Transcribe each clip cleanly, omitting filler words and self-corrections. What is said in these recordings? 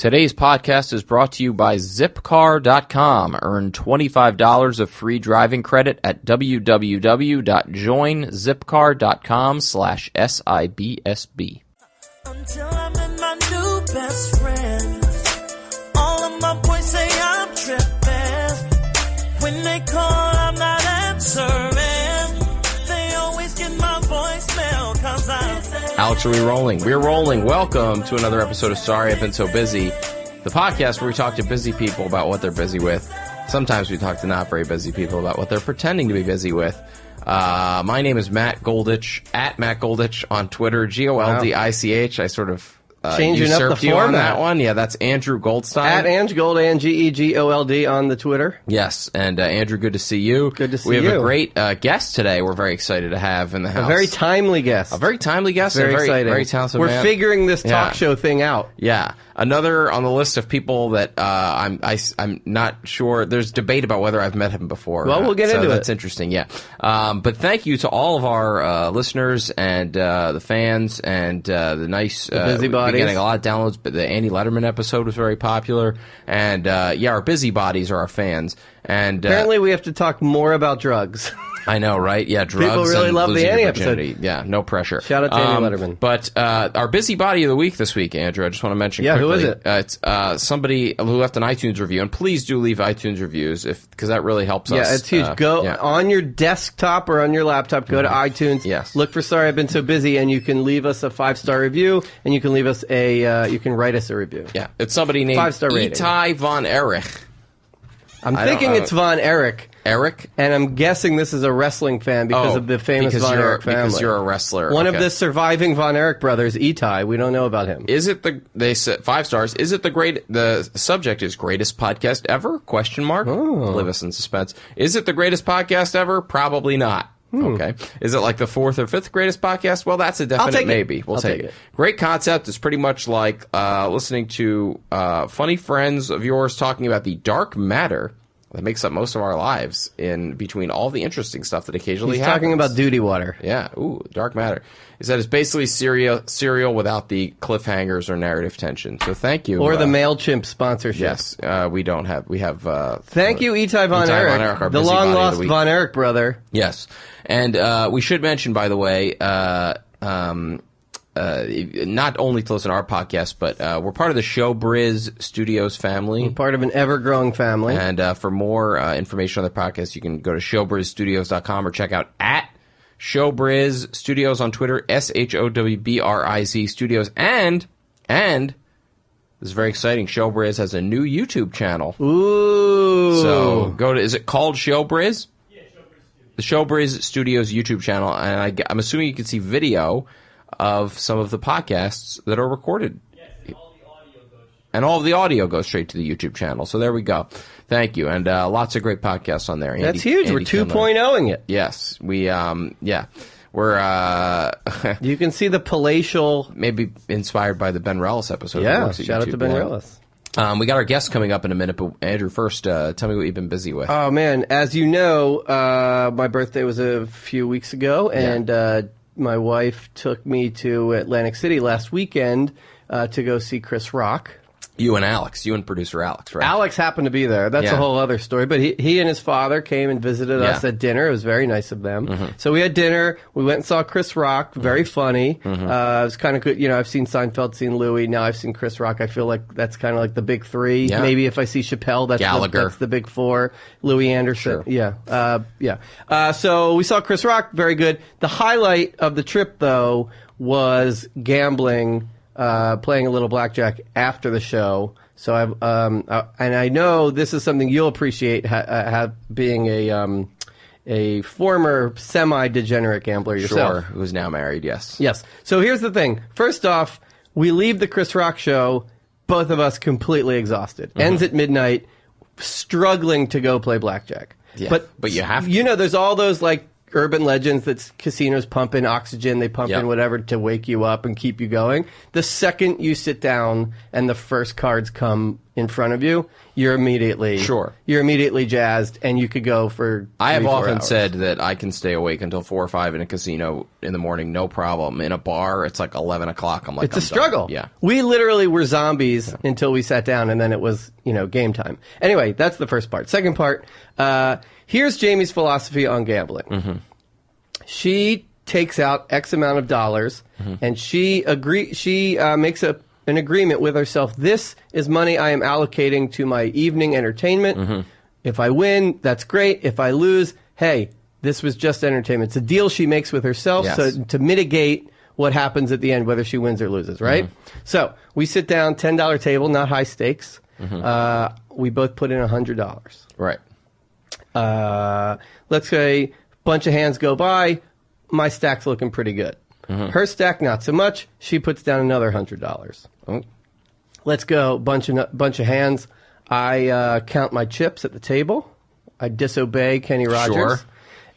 Today's podcast is brought to you by Zipcar.com. Earn $25 of free driving credit at www.joinzipcar.com/SIBSB. Until I met my new best friend, all of my boys say I'm tripping. When they call, I'm not answering. They always get my voicemail 'cause I'm... Alex, are we rolling? We're rolling. Welcome to another episode of Sorry I've Been So Busy, the podcast where we talk to busy people about what they're busy with. Sometimes we talk to not very busy people about what they're pretending to be busy with. My name is Matt Goldich, at Matt Goldich on Twitter, Goldich. I sort of changing up the usurped you format on that one. Yeah, that's Andrew Goldstein. At Angegold, Angegold on the Twitter. Yes, and Andrew, good to see you. Good to see you. We have you. a great guest today we're very excited to have in the house. A very timely guest. A very timely guest. Very exciting. Very talented We're man. figuring this talk show thing out. Yeah. Another on the list of people that I'm not sure. There's debate about whether I've met him before. Well, we'll get into it. That's interesting, yeah. But thank you to all of our listeners and the fans and the nice... busybodies. We're getting a lot of downloads, but the Andy Letterman episode was very popular. And, our busybodies are our fans. And apparently we have to talk more about drugs. I know, right? Yeah, drugs. People really and love the losing Andy your episode. virginity. Yeah, no pressure. Shout out to Andy Letterman. But our busybody of the week this week, Andrew, I just want to mention quickly. Who is it? It's somebody who left an iTunes review, and please do leave iTunes reviews because that really helps us. Yeah, it's huge. Go on your desktop or on your laptop, go to iTunes, look for Sorry I've Been So Busy, and you can leave us a 5-star review, and you can leave us you can write us a review. Yeah, it's somebody named 5-star rating. Itai Von Erich. I'm thinking it's Von Erich. Eric? And I'm guessing this is a wrestling fan because of the famous Von Erich family. Because you're a wrestler. One of the surviving Von Erich brothers, Itai. We don't know about him. Is it they said 5 stars. Is it the subject is greatest podcast ever? Question mark. Leave us in suspense. Is it the greatest podcast ever? Probably not. Okay. Is it like the 4th or 5th greatest podcast? Well, that's a definite maybe. We'll take it. Great concept. It's pretty much like listening to funny friends of yours talking about the dark matter that makes up most of our lives in between all the interesting stuff that occasionally happens. He's talking about duty water. Yeah. Ooh, dark matter. He said it's basically cereal without the cliffhangers or narrative tension. So thank you. Or the MailChimp sponsorship. Yes. We don't have. We have. Thank you, Itai Von Erich, the long-lost Von Erich brother. Yes. And we should mention, by the way, not only to listen to our podcast, but we're part of the Showbiz Studios family. We're part of an ever-growing family. And for more information on the podcast, you can go to showbrizstudios.com or check out at Showbiz Studios on Twitter, SHOWBRIZ Studios. And this is very exciting, Showbiz has a new YouTube channel. Ooh. So go to, is it called Showbiz? Yeah, Showbiz Studios. The Showbiz Studios YouTube channel. And I'm assuming you can see video of some of the podcasts that are recorded. Yes, and all of the audio goes straight to the YouTube channel. So there we go. Thank you. And lots of great podcasts on there. That's huge. We're 2.0ing it. Yes. We, we're... you can see the palatial... Maybe inspired by the Ben Rellis episode. Yeah, shout out to Ben Rellis. We got our guests coming up in a minute, but Andrew, first, tell me what you've been busy with. Oh, man. As you know, my birthday was a few weeks ago, and... my wife took me to Atlantic City last weekend to go see Chris Rock. You and producer Alex, right? Alex happened to be there. That's a whole other story. But he and his father came and visited us at dinner. It was very nice of them. Mm-hmm. So we had dinner. We went and saw Chris Rock. Very funny. Mm-hmm. It was kind of good. You know, I've seen Seinfeld, seen Louis. Now I've seen Chris Rock. I feel like that's kind of like the big 3. Yeah. Maybe if I see Chappelle, that's the big 4. Louis Anderson. Sure. Yeah. So we saw Chris Rock. Very good. The highlight of the trip, though, was gambling. Playing a little blackjack after the show. So and I know this is something you'll appreciate, being a former semi-degenerate gambler yourself. Sure, who's now married, yes. Yes. So here's the thing. First off, we leave the Chris Rock show, both of us completely exhausted. Mm-hmm. Ends at midnight, struggling to go play blackjack. Yeah, but you have to. You know, there's all those, like, urban legends that casinos pump in oxygen, they pump in whatever to wake you up and keep you going. The second you sit down and the first cards come, in front of you, you're immediately jazzed, and you could go for 3-4 I have often hours. said that I can stay awake until 4 or 5 in a casino in the morning, no problem. In a bar, it's like 11 o'clock. I'm like, it's a struggle. Yeah. We literally were zombies until we sat down, and then it was, game time. Anyway, that's the first part. Second part, here's Jamie's philosophy on gambling. Mm-hmm. She takes out X amount of dollars, and she makes an agreement with herself. This is money I am allocating to my evening entertainment. If I win, that's great. If I lose, hey, this was just entertainment. It's a deal she makes with herself to mitigate what happens at the end, whether she wins or loses, right? So we sit down, $10 table, not high stakes. We both put in $100. Right. Let's say a bunch of hands go by. My stack's looking pretty good. Her stack, not so much. She puts down another $100. Oh. Let's go. Bunch of hands. I count my chips at the table. I disobey Kenny Rogers. Sure.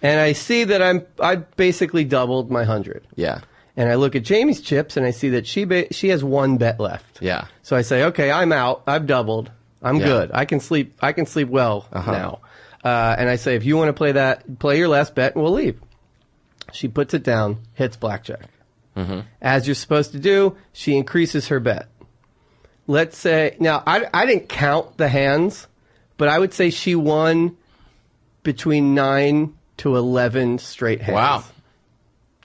And I see that I basically doubled my 100. Yeah. And I look at Jamie's chips, and I see that she has one bet left. Yeah. So I say, okay, I'm out. I've doubled. I'm good. I can sleep well now. And I say, if you want to play your last bet, and we'll leave. She puts it down, hits blackjack. As you're supposed to do, she increases her bet. Let's say, now, I didn't count the hands, but I would say she won between 9 to 11 straight hands. Wow.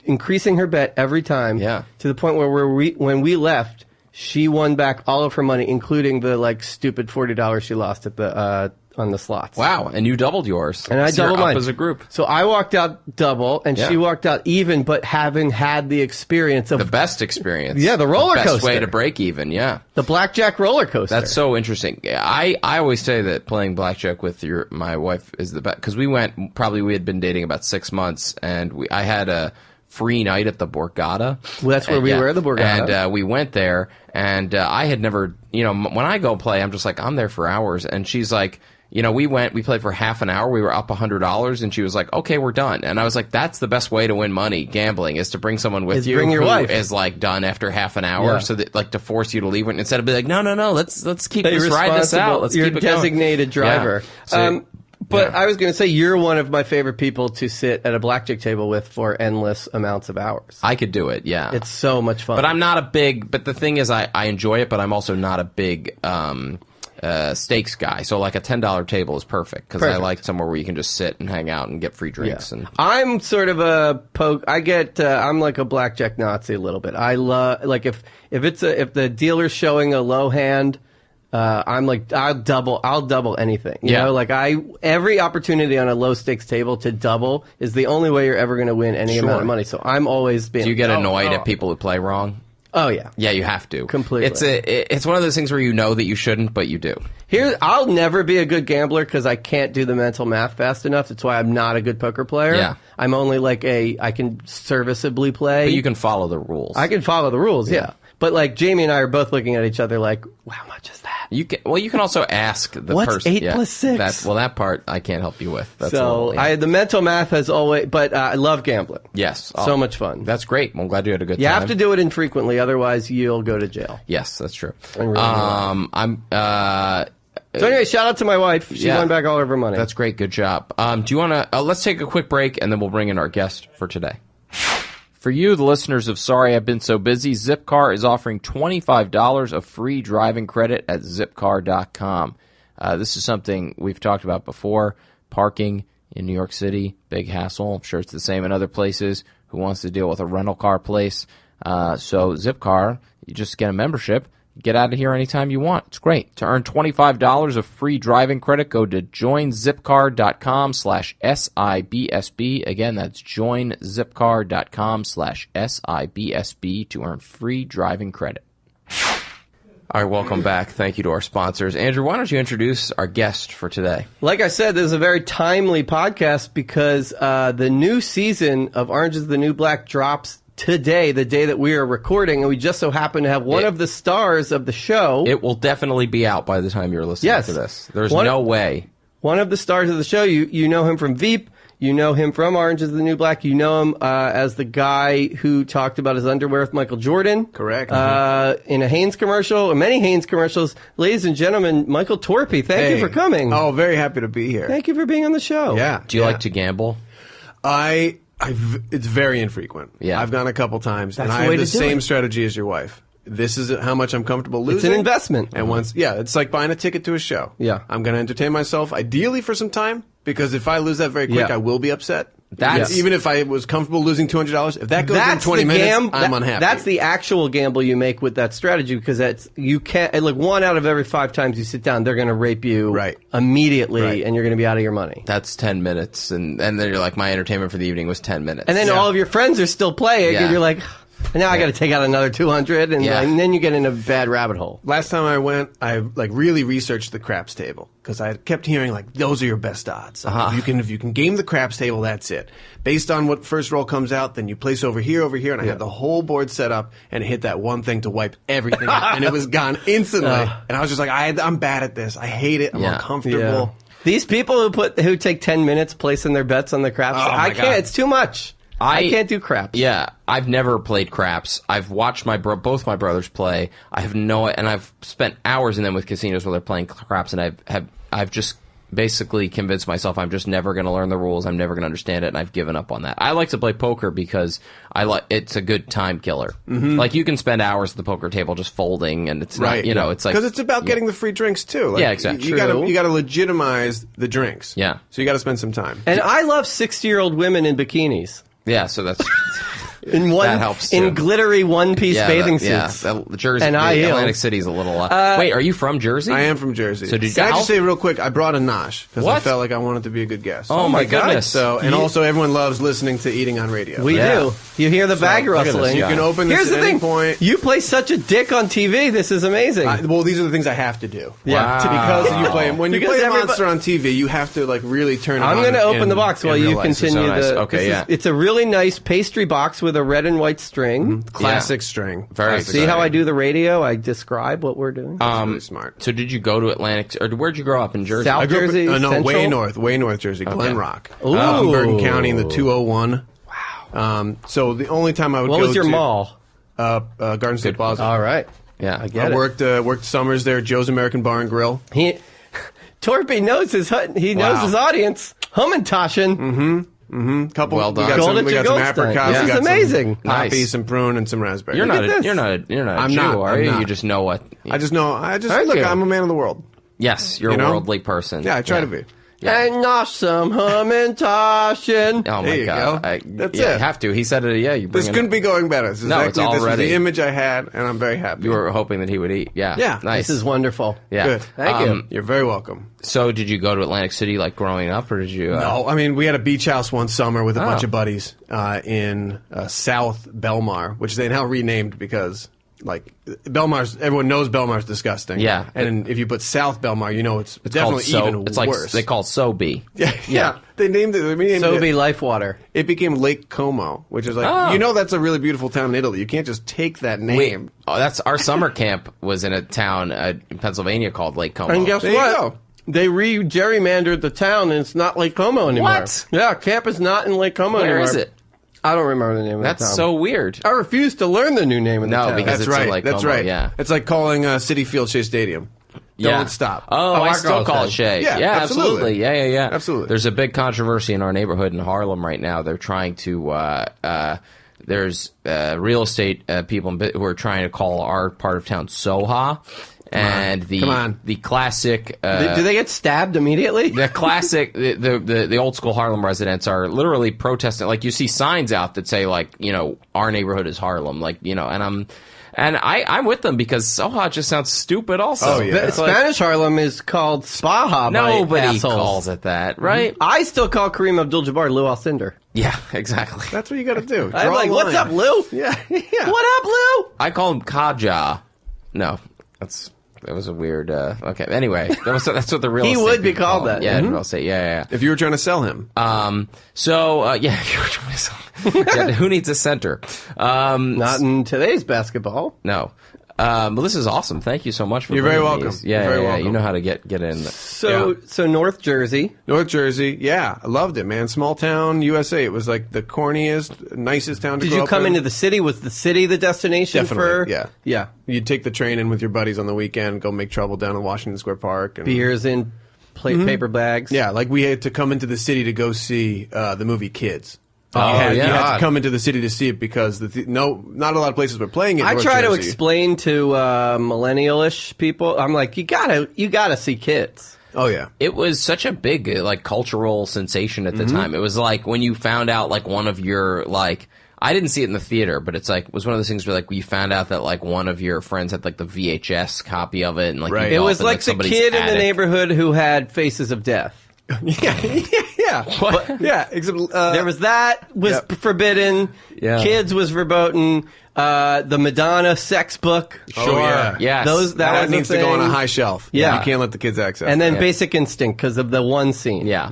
Increasing her bet every time to the point where when we left, she won back all of her money, including the stupid $40 she lost at the on the slots. Wow, and you doubled yours. And I doubled mine. Up as a group. So I walked out double, and she walked out even, but having had the experience of... The best experience. Yeah, the roller coaster. Best way to break even, yeah. The blackjack roller coaster. That's so interesting. I always say that playing blackjack with my wife is the best, because we had been dating about 6 months, and I had a free night at the Borgata. Well, that's where we were, the Borgata. And we went there, and I had never, when I go play, I'm just like, I'm there for hours, and she's like... we played for half an hour. We were up $100, and she was like, "Okay, we're done." And I was like, "That's the best way to win money gambling is to bring someone with you bring your who wife. is done after half an hour, so that to force you to leave instead of be like, no, let's keep this ride this out. Let's You're keep it going." designated driver. Yeah. But I was going to say you're one of my favorite people to sit at a blackjack table with for endless amounts of hours. I could do it. Yeah, it's so much fun. But I'm not a big. But the thing is, I enjoy it, but I'm also not a big. Stakes guy, so like a $10 table is perfect because I like somewhere where you can just sit and hang out and get free drinks. And I'm sort of a poke. I'm like a blackjack Nazi a little bit. I love if the dealer's showing a low hand, I'm like I'll double anything. You know, every opportunity on a low stakes table to double is the only way you're ever going to win any amount of money. So I'm always being. Do you get annoyed at people who play wrong? Oh yeah, you have to completely. It's one of those things where you know that you shouldn't, but you do. I'll never be a good gambler because I can't do the mental math fast enough. That's why I'm not a good poker player. Yeah, I'm only I can serviceably play. But you can follow the rules. I can follow the rules. Yeah. But Jamie and I are both looking at each other like, how much is that? You can also ask the What's person. What's 8 plus 6? That part I can't help you with. That's the mental math has always, but I love gambling. Yes. So much fun. That's great. Well, I'm glad you had a good time. You have to do it infrequently, otherwise you'll go to jail. Yes, that's true. So anyway, shout out to my wife. She won back all of her money. That's great. Good job. Do you want to, let's take a quick break and then we'll bring in our guest for today. For you, the listeners of Sorry I've Been So Busy, Zipcar is offering $25 of free driving credit at zipcar.com. This is something we've talked about before. Parking in New York City, big hassle. I'm sure it's the same in other places. Who wants to deal with a rental car place? So Zipcar, you just get a membership. Get out of here anytime you want. It's great. To earn $25 of free driving credit, go to joinzipcar.com/SIBSB. Again, that's joinzipcar.com/SIBSB to earn free driving credit. All right, welcome back. Thank you to our sponsors. Andrew, why don't you introduce our guest for today? Like I said, this is a very timely podcast because the new season of Orange is the New Black drops today, the day that we are recording, and we just so happen to have one of the stars of the show. It will definitely be out by the time you're listening to this. There's no way. One of the stars of the show, you know him from Veep. You know him from Orange is the New Black. You know him as the guy who talked about his underwear with Michael Jordan. Correct. In a Hanes commercial, or many Hanes commercials. Ladies and gentlemen, Michael Torpey, thank you for coming. Oh, very happy to be here. Thank you for being on the show. Yeah. Do you like to gamble? It's very infrequent. Yeah. I've gone a couple times, That's and the I way have the to do same it. strategy as your wife. This is how much I'm comfortable losing. It's an investment. And once, it's like buying a ticket to a show. Yeah. I'm going to entertain myself, ideally for some time, because if I lose that very quick, Yeah. I will be upset. That's- even if I was comfortable losing $200, if that goes in 20 minutes, I'm unhappy. That's the actual gamble you make with that strategy, because you can't. Like 1 out of every 5 times you sit down, they're going to rape you immediately, Right. and you're going to be out of your money. That's 10 minutes, and then you're like, my entertainment for the evening was 10 minutes. And then all of your friends are still playing, Yeah. and you're like, now I got to take out another 200, and, Yeah. and then you get in a bad rabbit hole. Last time I went, I really researched the craps table because I kept hearing those are your best odds. If you can game the craps table, that's it. Based on what first roll comes out, then you place over here, and I had the whole board set up and hit that one thing to wipe everything out, and it was gone instantly. And I was just like, I'm bad at this. I hate it. I'm uncomfortable. Yeah. These people who take 10 minutes placing their bets on the craps, I can't. God. It's too much. I can't do craps. Yeah, I've never played craps. I've watched both my brothers play. and I've spent hours in them with casinos where they're playing craps, and I've just basically convinced myself I'm just never going to learn the rules. I'm never going to understand it, and I've given up on that. I like to play poker because it's a good time killer. Mm-hmm. Like you can spend hours at the poker table just folding, and it's not, it's like because it's about getting the free drinks too. Yeah, exactly. You got to legitimize the drinks. Yeah. So you got to spend some time. And I love 60-year-old women in bikinis. Yeah, so that's that helps too. In glittery one-piece bathing suits. Yeah, Jersey and high heels. Atlantic City's a little. Wait, are you from Jersey? I am from Jersey. So Can I just say real quick? I brought a nosh because I felt like I wanted to be a good guest. Oh my goodness! So also everyone loves listening to Eating on Radio. We do. You hear the bag look at this rustling. guy. You can open this Here's the at any thing. point. You play such a dick on TV. This is amazing. Well, these are the things I have to do. Yeah. Because you play when you Because play a everybody- monster on TV, you have to really turn it on. I'm going to open in- the box while in you real life. continue. so nice. Okay, this yeah. It's a really nice pastry box with a red and white string. Classic string. Very Classic See how string. I do the radio? I describe what we're doing. Really smart. So did you go to Atlantic, or where'd you grow up in Jersey? South I grew up Jersey, no, Central? way north Jersey, Glen Rock. Ooh. In Bergen County in the 201. Wow. So the only time I would What go was your to mall? Garden State Plaza. All right. Yeah, I get I it. worked summers there, Joe's American Bar and Grill. Torpey knows his audience. Hummintashen. Couple. Well done. We got Gold some, at we your got some Goldstein. apricots. This we is got amazing. Some poppy, Nice. some prune, and some raspberry. You're not at this. you're not a I'm Jew, not, are I'm you? not. You just know what. I just Thank look. you. I'm a man of the world. Yes, you're You know? a worldly person. Yeah, I try to be. And some hummintashen. Oh my There you god! go. That's You it. have to. He said it. Yeah, you bring This it- couldn't be going better. This is No, it's this was already- the image I had, and I'm very happy. You were hoping that he would eat. Yeah. Yeah. Nice. This is wonderful. Yeah. Good. Thank you. You're very welcome. So did you go to Atlantic City growing up, or did you? No, I mean, we had a beach house one summer with a bunch Oh. of buddies in South Belmar, which they now renamed because, Belmar's, everyone knows Belmar's disgusting. Yeah. And if you put South Belmar, it's called definitely even it's worse. They call it Sobe. Yeah. They named it. They renamed So it. be life water. It became Lake Como, which is that's a really beautiful town in Italy. You can't just take that name. That's our summer camp was in a town in Pennsylvania called Lake Como. And guess There you what? go. They re-gerrymandered the town, and it's not Lake Como anymore. What? Yeah, camp is not in Lake Como anymore. Where is it? I don't remember the name of the town. That's so weird. I refuse to learn the new name of the No, town. because That's it's in right. Lake That's Como, right. yeah. It's like calling Citi Field Shea Stadium. Don't stop. Oh, I still call it Shea. Yeah, absolutely. absolutely. Yeah. Absolutely. There's a big controversy in our neighborhood in Harlem right now. They're trying to. There's real estate people who are trying to call our part of town Soha, and the classic. Do they get stabbed immediately? The classic, the old school Harlem residents are literally protesting. Like you see signs out that say our neighborhood is Harlem. And I'm with them because Soha just sounds stupid. Also, Oh, yeah. The Spanish Harlem is called Spaha. Nobody by assholes. calls it that, right? I still call Kareem Abdul-Jabbar Lou Alcindor. Yeah, exactly. That's what you got to do. I'm Draw like, a what's line. up, Lou? Yeah. What up, Lou? I call him Kaja. No, that was a weird. Okay, anyway, that's what the real. He estate would be people called call him. that. Yeah, Mhm. real estate. Yeah. If you were trying to sell him. So you were trying to sell. Yeah, who needs a center? Not in today's basketball. No. Well, this is awesome. Thank you so much for. You're very bringing welcome. these. Yeah, You're very yeah. welcome. You know how to get in. So North Jersey. North Jersey, yeah, I loved it, man. Small town USA. It was like the corniest, nicest town to grow up in. Did you come into the city? Was the city the destination for? Yeah. Yeah. You'd take the train in with your buddies on the weekend, go make trouble down in Washington Square Park. And, beers in paper bags. Yeah, like we had to come into the city to go see the movie Kids. Oh, you had to come into the city to see it because not a lot of places were playing it. I North try to Jersey. explain to millennial-ish people. I'm like, you gotta see Kids. Oh yeah, It was such a big like cultural sensation at the time. It was like when you found out like one of your like. I didn't see it in the theater, but it's like was one of those things where like you found out that like one of your friends had like the VHS copy of it, and like Right. you It go was up in, like the somebody's kid in the attic. neighborhood who had Faces of Death. yeah. Except There was that was forbidden. Yeah. Kids was verboten. The Madonna sex book. Oh, yeah. Yes. That that was needs a to go on a thing. high shelf. Yeah. You can't let the kids access. And then Yeah. Basic Instinct because of the one scene. Yeah,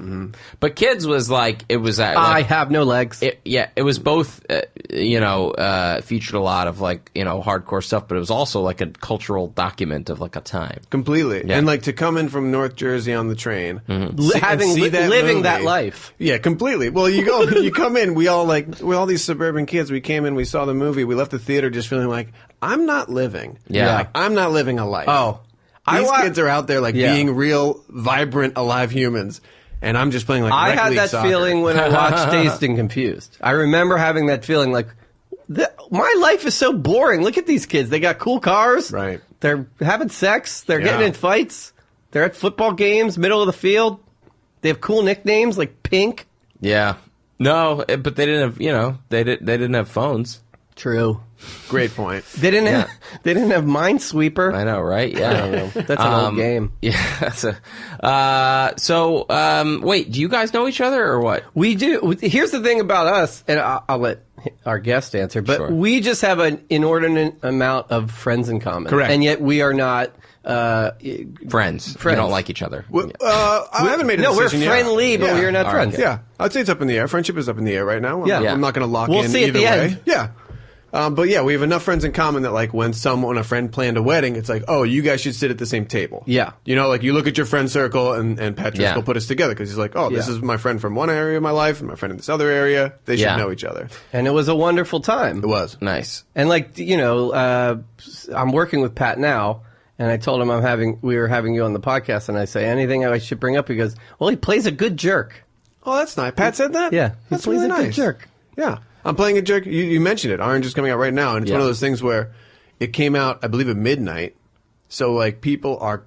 but Kids was like it was at, I like, have no legs. it was both featured a lot of like hardcore stuff, but it was also like a cultural document of like a time. completely. Yeah. And like to come in from North Jersey on the train, Living that life. Yeah, completely. Well, you come in. We all like we're all these suburban kids. We came in. We saw the movie. We left the theater just feeling like I'm not living. Yeah. Like, I'm not living a life. Oh. These kids are out there like Yeah. being real, vibrant, alive humans, and I'm just playing like I rec had league that soccer. feeling when I watched Dazed and Confused. I remember having that feeling like, my life is so boring. Look at these kids. They got cool cars. Right. They're having sex. They're getting Yeah. in fights. They're at football games, middle of the field. They have cool nicknames like Pink. Yeah, no, but they didn't have they didn't have phones. True. Great point. They didn't have. They didn't have Minesweeper. I know, right? Yeah, That's an old game. Yeah, that's wait, do you guys know each other or what? We do. Here's the thing about us, and I'll let our guest answer, but Sure. we just have an inordinate amount of friends in common. Correct. And yet we are not Friends. You don't like each other. Well, I haven't made a No, we're decision yet. friendly, but Yeah. we are not All friends. right. Yeah, I'd say it's up in the air. Friendship is up in the air right now. Yeah. I'm not going to lock We'll in see at either the way. end. Yeah. But yeah, we have enough friends in common that like when a friend planned a wedding, it's like, oh, you guys should sit at the same table. Yeah. Like you look at your friend circle and Pat Yeah. Driscoll put us together because he's like, oh, this Yeah. is my friend from one area of my life and my friend in this other area. They should Yeah. know each other. And it was a wonderful time. It was. Nice. And I'm working with Pat now, and I told him we were having you on the podcast, and I say anything I should bring up. He goes, well, he plays a good jerk. Oh, that's nice. Pat said that? Yeah, he That's plays really a good nice. jerk. Yeah. I'm playing a jerk. You mentioned it. Orange is coming out right now, and it's Yeah. one of those things where it came out, I believe, at midnight. So, like, people are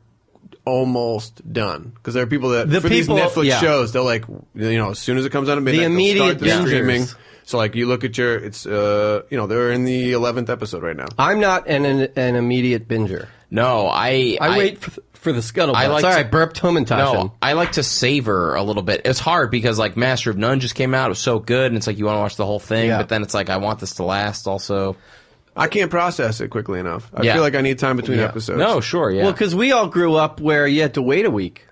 almost done. Because there are people that, for these Netflix shows, they're like, as soon as it comes out at midnight, they'll immediate start the streaming. bingers. So, like, you look at it's, they're in the 11th episode right now. I'm not an immediate binger. No, I wait for the scuttlebutt. I like Sorry, to- I burped Homentashen. No, I like to savor a little bit. It's hard because like Master of None just came out. It was so good, and it's like you want to watch the whole thing, Yeah. but then it's like I want this to last also. I can't process it quickly enough. I Yeah. feel like I need time between episodes. No, sure, yeah. Well, because we all grew up where you had to wait a week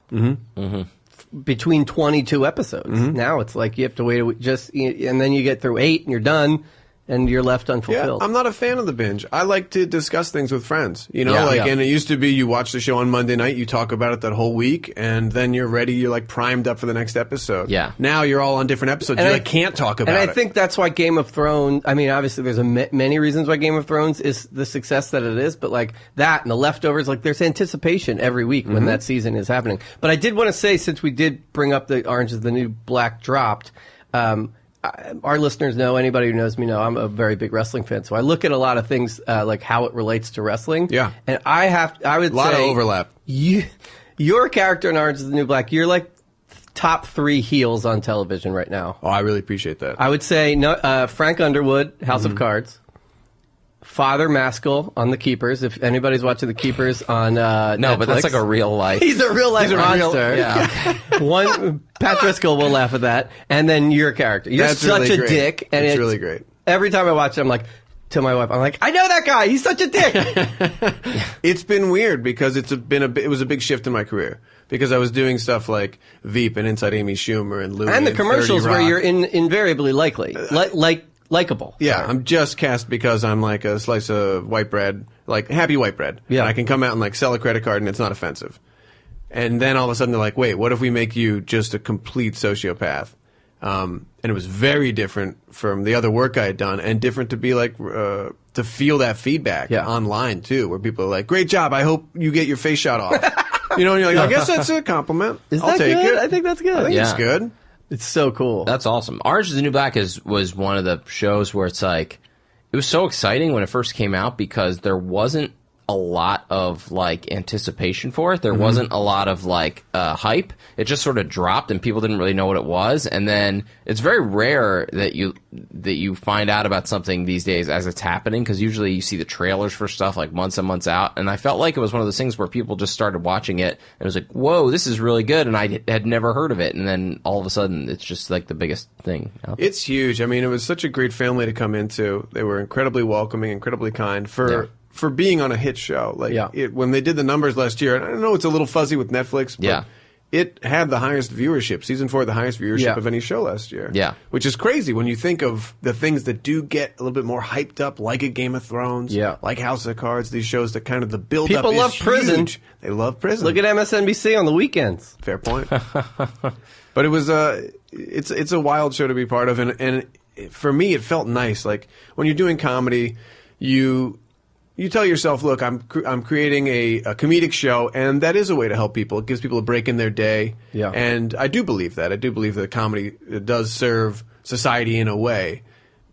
between 22 episodes. Now it's like you have to wait a week, and then you get through 8 and you're done, and you're left Yeah, unfulfilled. I'm not a fan of the binge. I like to discuss things with friends, Yeah. and it used to be you watch the show on Monday night, you talk about it that whole week, and then you're ready, you're like primed up for the next episode. Yeah. Now you're all on different episodes. And You I- can't talk about it. And I think that's why Game of Thrones, I mean, obviously there's many reasons why Game of Thrones is the success that it is, but like that and The Leftovers, like there's anticipation every week when that season is happening. But I did want to say, since we did bring up the Orange is the New Black dropped, our listeners know, anybody who knows me know, I'm a very big wrestling fan. So I look at a lot of things, like how it relates to wrestling. Yeah. And I would say. a lot of overlap. Your character in Orange is the New Black, you're like top 3 heels on television right now. Oh, I really appreciate that. I would say Frank Underwood, House of Cards. Father Maskell on The Keepers. If anybody's watching The Keepers on no, but that's like a real life. He's a real life monster. yeah. One Pat Driscoll will laugh at that, and then your character. You're That's such really a great. dick, and It's it's really great. Every time I watch it, I'm like, to my wife, I'm like, I know that guy. He's such a dick. It's been weird because it was a big shift in my career. Because I was doing stuff like Veep and Inside Amy Schumer and Louis And the 30 commercials where Rock. you're invariably likable. Yeah, I'm just cast because I'm like a slice of white bread, like happy white bread. Yeah. And I can come out and like sell a credit card and it's not offensive. And then all of a sudden they're like, wait, what if we make you just a complete sociopath? And it was very different from the other work I had done, and different to be like, to feel that feedback online too, where people are like, great job, I hope you get your face shot off. You know, and you're like, I guess that's a compliment. I'll take good? it. I think that's good. I think it's good. It's so cool. That's awesome. Orange is the New Black was one of the shows where it's like, it was so exciting when it first came out because there wasn't a lot of like anticipation for it. There wasn't a lot of like hype. It just sort of dropped and people didn't really know what it was. And then it's very rare that you find out about something these days as it's happening, because usually you see the trailers for stuff like months and months out. And I felt like it was one of those things where people just started watching it and it was like, whoa, this is really good, and I had never heard of it. And then all of a sudden it's just like the biggest thing out there. It's huge. I mean, it was such a great family to come into. They were incredibly welcoming, incredibly kind for being on a hit show. Like when they did the numbers last year, and I know it's a little fuzzy with Netflix, but it had the highest viewership. Season 4 had the highest viewership of any show last year. Yeah. Which is crazy when you think of the things that do get a little bit more hyped up, like a Game of Thrones, like House of Cards, these shows that kind of the build-up is huge. People love Prison. They love Prison. Look at MSNBC on the weekends. Fair point. But it was it's a wild show to be part of, and for me it felt nice. Like when you're doing comedy, you tell yourself, look, I'm creating a comedic show, and that is a way to help people. It gives people a break in their day. Yeah. And I do believe that. I do believe that comedy does serve society in a way.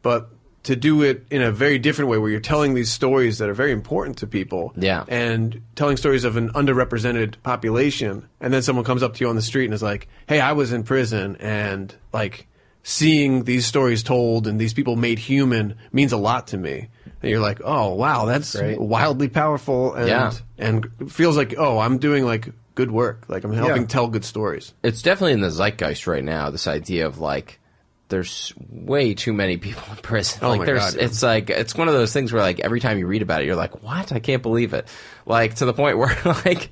But to do it in a very different way, where you're telling these stories that are very important to people, and telling stories of an underrepresented population, and then someone comes up to you on the street and is like, hey, I was in prison, and like seeing these stories told and these people made human means a lot to me. And you're like, oh, wow, that's wildly powerful, and feels like, oh, I'm doing like good work. Like I'm helping tell good stories. It's definitely in the zeitgeist right now, this idea of like, there's way too many people in prison. Oh like my there's God, it's like, it's one of those things where like every time you read about it, you're like, what? I can't believe it. Like to the point where like,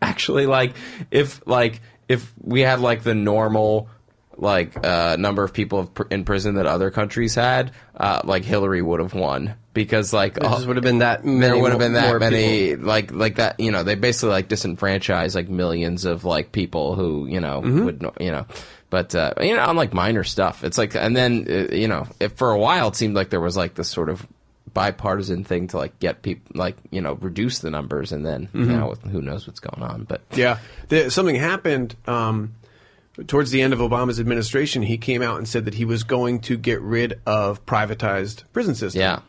actually like, if we had like the normal like number of people in prison that other countries had, like Hillary would have won, because like there just would have been that many. There would have been that many people. like that. You know, they basically like disenfranchised like millions of like people who would But on like minor stuff, it's like, and then for a while it seemed like there was like this sort of bipartisan thing to like get people like reduce the numbers, and then now who knows what's going on. But something happened. Towards the end of Obama's administration, he came out and said that he was going to get rid of privatized prison system. Yeah.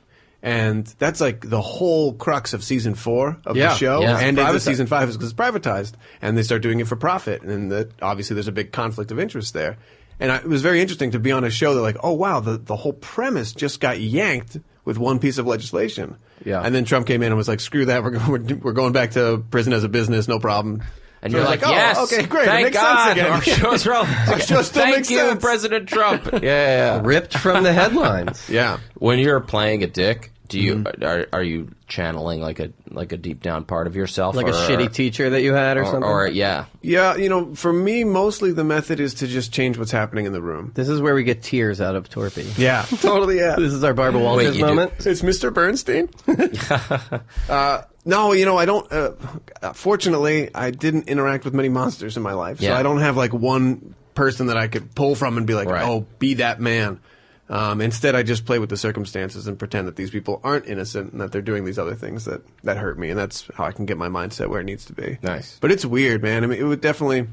And that's like the whole crux of season 4 of the show. Yeah. And into season 5 is because it's privatized. And they start doing it for profit. And obviously there's a big conflict of interest there. And it was very interesting to be on a show that like, oh, wow, the whole premise just got yanked with one piece of legislation. Yeah. And then Trump came in and was like, screw that. We're going back to prison as a business. No problem. And you're like, yes, okay, great. Thank it makes God. sense again. Our show's relevant. Our show still makes sense. Thank you, President Trump. Yeah. Ripped from the headlines. Yeah. When you're playing a dick, do you are you channeling like a deep down part of yourself, like a shitty teacher that you had, or something? Yeah. For me, mostly the method is to just change what's happening in the room. This is where we get tears out of Torpey. Yeah, totally. Yeah. This is our Barbara Walters moment. It's Mr. Bernstein. No, I don't. Fortunately, I didn't interact with many monsters in my life, so I don't have like one person that I could pull from and be like, oh, be that man. Instead, I just play with the circumstances and pretend that these people aren't innocent and that they're doing these other things that hurt me, and that's how I can get my mindset where it needs to be. Nice. But it's weird, man. I mean, it would definitely...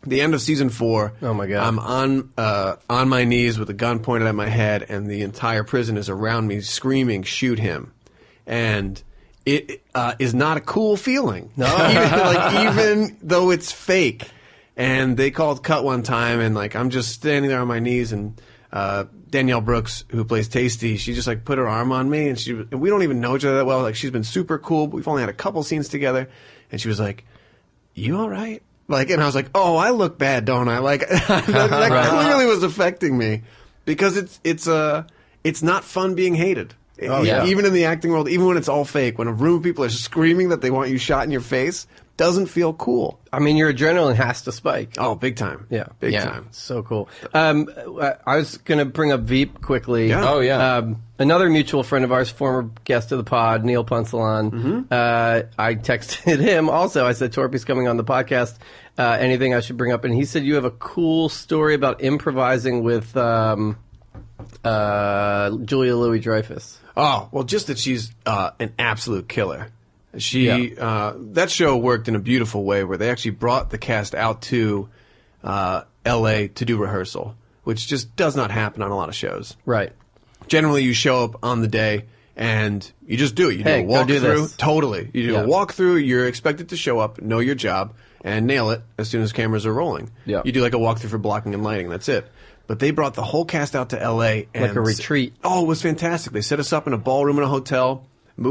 The end of season 4. Oh my God! I'm on my knees with a gun pointed at my head, and the entire prison is around me, screaming, "Shoot him!" And it is not a cool feeling. No, even though it's fake. And they called cut one time, and like I'm just standing there on my knees, and Danielle Brooks, who plays Tasty, she just like put her arm on me, and we don't even know each other that well. Like she's been super cool, but we've only had a couple scenes together, and she was like, "You all right?" Like, and I was like, "Oh, I look bad, don't I?" Like that clearly was affecting me, because it's not fun being hated. Oh, yeah. Even in the acting world, even when it's all fake, when a room of people are screaming that they want you shot in your face, doesn't feel cool. I mean, your adrenaline has to spike. Oh, big time. Yeah. Big time. So cool. I was going to bring up Veep quickly. Yeah. Oh, yeah. Another mutual friend of ours, former guest of the pod, Neil Punsalon. I texted him also. I said, Torpey's coming on the podcast. Anything I should bring up? And he said, you have a cool story about improvising with Julia Louis-Dreyfus. Oh, well, just that she's an absolute killer. That show worked in a beautiful way where they actually brought the cast out to L.A. to do rehearsal, which just does not happen on a lot of shows. Right. Generally, you show up on the day and you just do it. You do a go do walkthrough. this. Totally. You do a walkthrough. You're expected to show up, know your job, and nail it as soon as cameras are rolling. Yeah. You do like a walkthrough for blocking and lighting. That's it. But they brought the whole cast out to L.A. and Like a retreat. Oh, it was fantastic. They set us up in a ballroom in a hotel.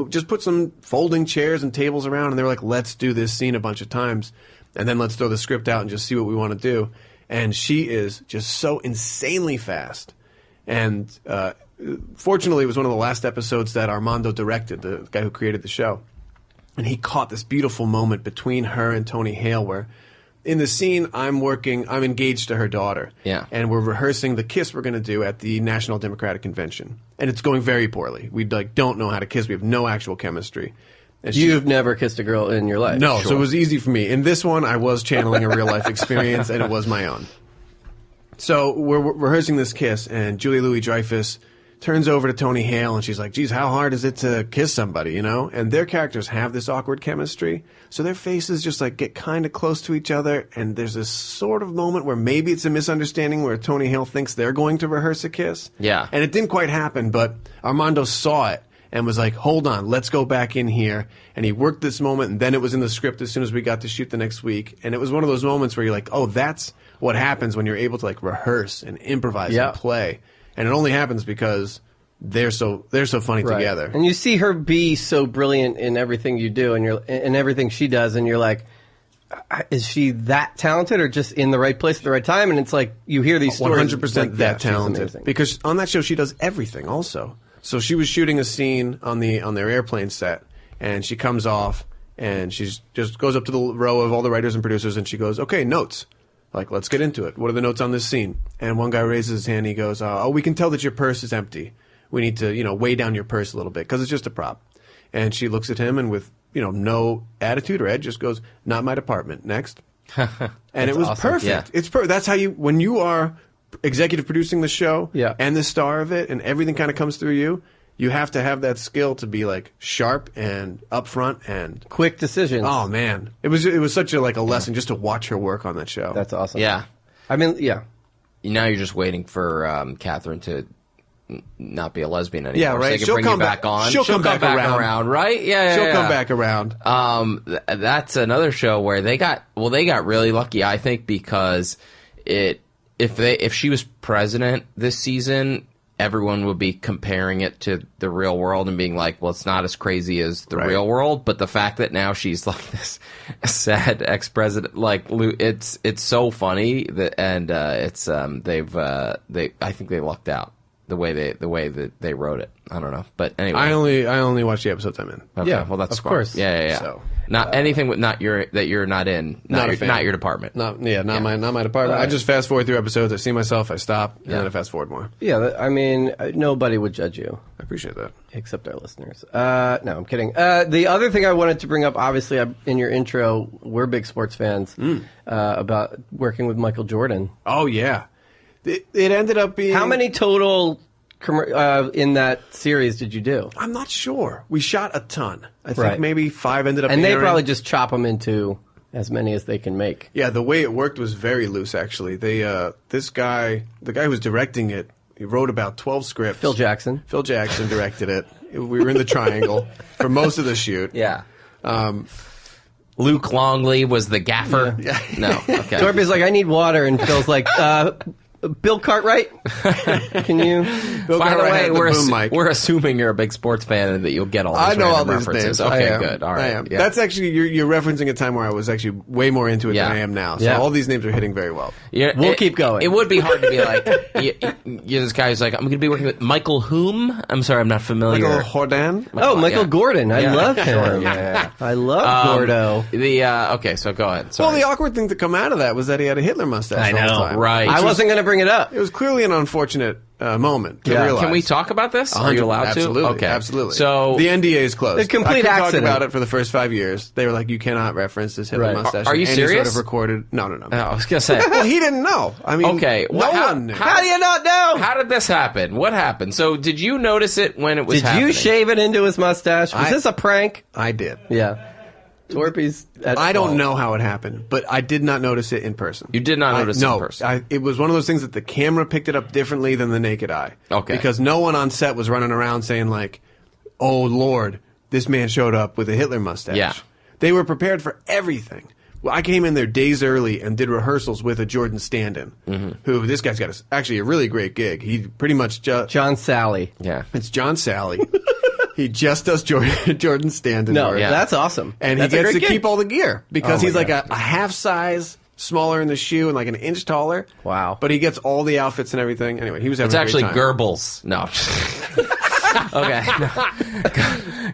Just put some folding chairs and tables around, and they were like, let's do this scene a bunch of times, and then let's throw the script out and just see what we want to do. And she is just so insanely fast. And fortunately, it was one of the last episodes that Armando directed, the guy who created the show. And he caught this beautiful moment between her and Tony Hale where in the scene, I'm engaged to her daughter. Yeah. And we're rehearsing the kiss we're going to do at the National Democratic Convention. And it's going very poorly. We don't know how to kiss. We have no actual chemistry. And You've never kissed a girl in your life. No, Sure. so it was easy for me. In this one, I was channeling a real-life experience, and it was my own. So we're rehearsing this kiss, and Julia Louis-Dreyfus turns over to Tony Hale, and she's like, geez, how hard is it to kiss somebody, you know? And their characters have this awkward chemistry, so their faces just like get kind of close to each other, and there's this sort of moment where maybe it's a misunderstanding where Tony Hale thinks they're going to rehearse a kiss. Yeah. And it didn't quite happen, but Armando saw it and was like, hold on, let's go back in here. And he worked this moment, and then it was in the script as soon as we got to shoot the next week. And it was one of those moments where you're like, oh, that's what happens when you're able to like rehearse and improvise and play. And it only happens because they're so funny together. And you see her be so brilliant in everything you do, and in everything she does, and you're like, is she that talented or just in the right place at the right time? And it's like you hear these stories. 100% like, that she's talented. amazing. Because on that show, she does everything also. So she was shooting a scene on their airplane set, and she comes off, and she just goes up to the row of all the writers and producers, and she goes, okay, notes. Like, let's get into it. What are the notes on this scene? And one guy raises his hand. He goes, we can tell that your purse is empty. We need to, weigh down your purse a little bit because it's just a prop. And she looks at him and with, no attitude or edge just goes, not my department. Next. And it was awesome. perfect. Yeah. That's how when you are executive producing the show and the star of it and everything kind of comes through you, you have to have that skill to be like sharp and upfront and quick decisions. Oh man. It was such a lesson just to watch her work on that show. That's awesome. Yeah. I mean, yeah. Now you're just waiting for Catherine to not be a lesbian anymore. Yeah, right. So they can She'll bring come you back on. She'll come back around, right? Yeah, she'll come back around. That's another show where they got really lucky, I think, because if she was president this season, everyone would be comparing it to the real world and being like, well, it's not as crazy as the real world. But the fact that now she's like this sad ex-president, like it's so funny that, and I think they lucked out. The way that they wrote it, I don't know, but anyway, I only watch the episodes I'm in. Okay, yeah, well that's of smart. course. Yeah. So, not anything with not your not in, not your department. Not my department. I just fast forward through episodes. I see myself, I stop, and then I fast forward more. Yeah, I mean, nobody would judge you. I appreciate that. Except our listeners. No, I'm kidding. The other thing I wanted to bring up, obviously, in your intro, we're big sports fans, about working with Michael Jordan. Oh, yeah. It ended up being... How many total in that series did you do? I'm not sure. We shot a ton. I think maybe 5 ended up and airing. they probably just chop them into as many as they can make. Yeah, the way it worked was very loose, actually. The guy who was directing it, he wrote about 12 scripts. Phil Jackson directed it. We were in the triangle for most of the shoot. Yeah. Luke Longley was the gaffer. Yeah. No. Okay. Torpey's like, I need water, and Phil's like, Bill Cartwright? Can you? By the way, Mic. we're assuming you're a big sports fan and that you'll get all these I know all random these references. names. Okay, good. All right. I am. Yeah. That's actually you're referencing a time where I was actually way more into it than I am now. So all these names are hitting very well. Yeah, We'll keep going. It would be hard to be like, you're this guy who's like, I'm going to be working with Michael whom? I'm sorry, I'm not familiar. Michael Jordan. Michael Gordon. I love him. Sure, yeah. I love Gordo. Okay, so go ahead. Sorry. Well, the awkward thing to come out of that was that he had a Hitler mustache. the whole time. Right. I wasn't going to bring it up. It was clearly an unfortunate moment to realize. Can we talk about this? Are you allowed absolutely, to? Okay. Absolutely. So the NDA is closed. A complete I couldn't accident. talk about it for the first 5 years. They were like, you cannot reference this Hitler mustache. Are you in any serious? Sort of recorded. No. I was going to say. Well, he didn't know. I mean, Okay. no one knew. How do you not know? How did this happen? What happened? So did you notice it when it was Did happening? you shave it into his mustache? Was this a prank? I did. Yeah. Torpey's at I don't fault. know how it happened, but I did not notice it in person. You did not notice it in person? No, it was one of those things that the camera picked it up differently than the naked eye. Okay. Because no one on set was running around saying like, oh, Lord, this man showed up with a Hitler mustache. Yeah. They were prepared for everything. Well, I came in there days early and did rehearsals with a Jordan stand-in, who this guy's got actually a really great gig. He pretty much just... John Sally. Yeah. It's John Sally. He just does Jordan stand-in No, work. that's awesome. And That's he a gets great to gig. keep all the gear because Oh he's my like God. a half size smaller in the shoe and like an inch taller. Wow. But he gets all the outfits and everything. Anyway, he was having It's a actually great time. Goebbels. No. Okay.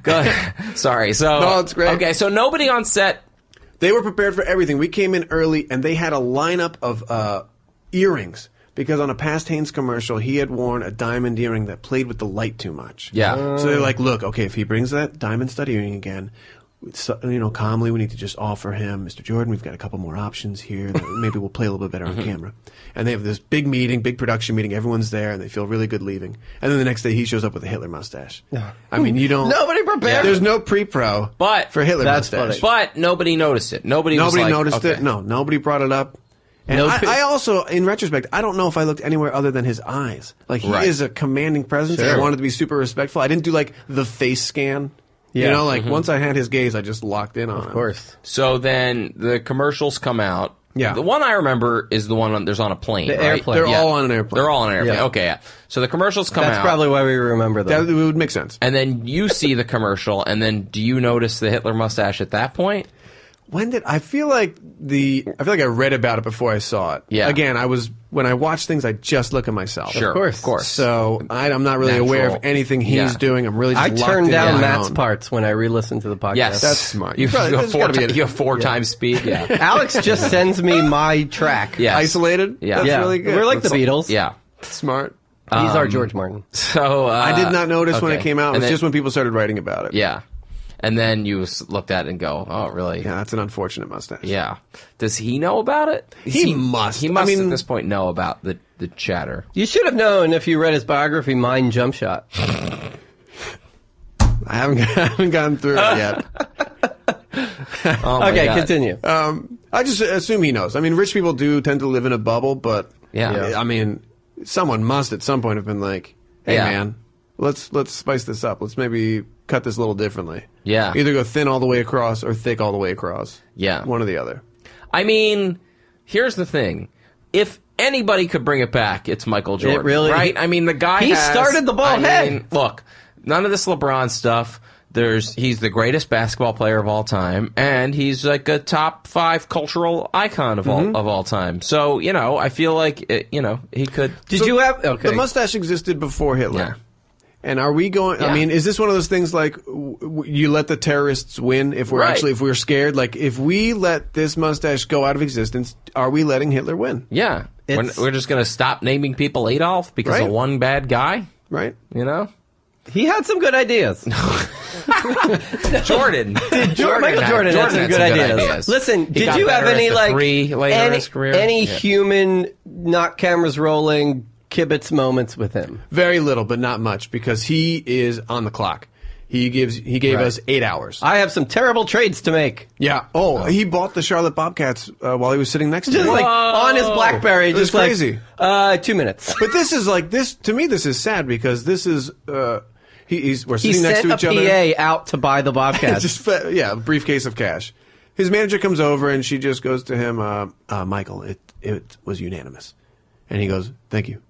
Go ahead. Sorry. So No, it's great. Okay, so nobody on set. They were prepared for everything. We came in early and they had a lineup of earrings because on a past Hanes commercial, he had worn a diamond earring that played with the light too much. Yeah. So they're like, look, okay, if he brings that diamond stud earring again, so, calmly, we need to just offer him, Mr. Jordan, we've got a couple more options here. Maybe we'll play a little bit better on camera. And they have this big meeting, big production meeting. Everyone's there, and they feel really good leaving. And then the next day, he shows up with a Hitler mustache. I mean, you don't... Nobody prepared. There's no pre-pro But- for Hitler That's mustache. funny. But nobody noticed it. Nobody was like, noticed okay. it. No, nobody brought it up. And No I also, in retrospect, I don't know if I looked anywhere other than his eyes. Like, he Right. is a commanding presence. Sure. I wanted to be super respectful. I didn't do, like, the face scan. Yeah. You know, like, once I had his gaze, I just locked in on him. Of course. So then the commercials come out. Yeah. The one I remember is the one there's on a plane. The right? airplane. They're Yeah. all on an airplane. They're all on an airplane. Yeah. Okay, yeah. So the commercials come That's out. probably why we remember them. That would make sense. And then you see the commercial, and then do you notice the Hitler mustache at that point? When did I feel like I read about it before I saw it. Yeah. Again, when I watch things, I just look at myself. Sure, course. of course. So I'm not really aware Natural. of anything he's Yeah. doing. I'm really just I locked turned in down on my Matt's own. parts when I re-listened to the podcast. Yes, That's smart. You, There's you have gotta be four times speed. Yeah, Alex just sends me my track. yes. Isolated? Yeah. That's Yeah. really good. We're like the Beatles. Yeah. Smart. He's our George Martin. So I did not notice when it okay. came out. It And was then- just when people started writing about it. Yeah, and then you looked at it and go, "Oh, really?" Yeah, that's an unfortunate mustache. Yeah. Does he know about it? He must. He must I mean- at this point know about the chatter. You should have known if you read his biography, Mind Jump Shot. I haven't gotten through it yet. Oh my Okay, God. continue. I just assume he knows. I mean, rich people do tend to live in a bubble, but Yeah. I mean, someone must at some point have been like, "Hey, Yeah. man, let's spice this up. Let's maybe cut this a little differently. Yeah. Either go thin all the way across or thick all the way across. Yeah. One or the other. I mean, here's the thing: if anybody could bring it back, it's Michael Jordan. really- right? I mean, the guy He has- started the bald I head. mean, look, none of this LeBron stuff. He's the greatest basketball player of all time, and he's like a top 5 cultural icon of all time. So I feel like he could. Did you have... Okay. The mustache existed before Hitler. Yeah. And are we going? I Yeah. mean, is this one of those things like you let the terrorists win if we're Right. if we're scared? Like if we let this mustache go out of existence, are we letting Hitler win? Yeah, we're It's- just gonna stop naming people Adolf because Right. of one bad guy. Right? He had some good ideas. Jordan. Michael Jordan had some good ideas. Listen, He did got you have better any at the like three later in his career? any Yeah. human not cameras rolling kibitz moments with him? Very little, but not much because he is on the clock. He gave Right. us 8 hours. I have some terrible trades to make. Yeah. Oh, he bought the Charlotte Bobcats while he was sitting next to Just me. like on his BlackBerry, It was just like crazy. 2 minutes. But this is like this to me. This is sad because this is we're He sitting next sent to a each other. PA out to buy the Bobcats. Just a briefcase of cash. His manager comes over and she just goes to him, Michael, it was unanimous. And he goes, thank you.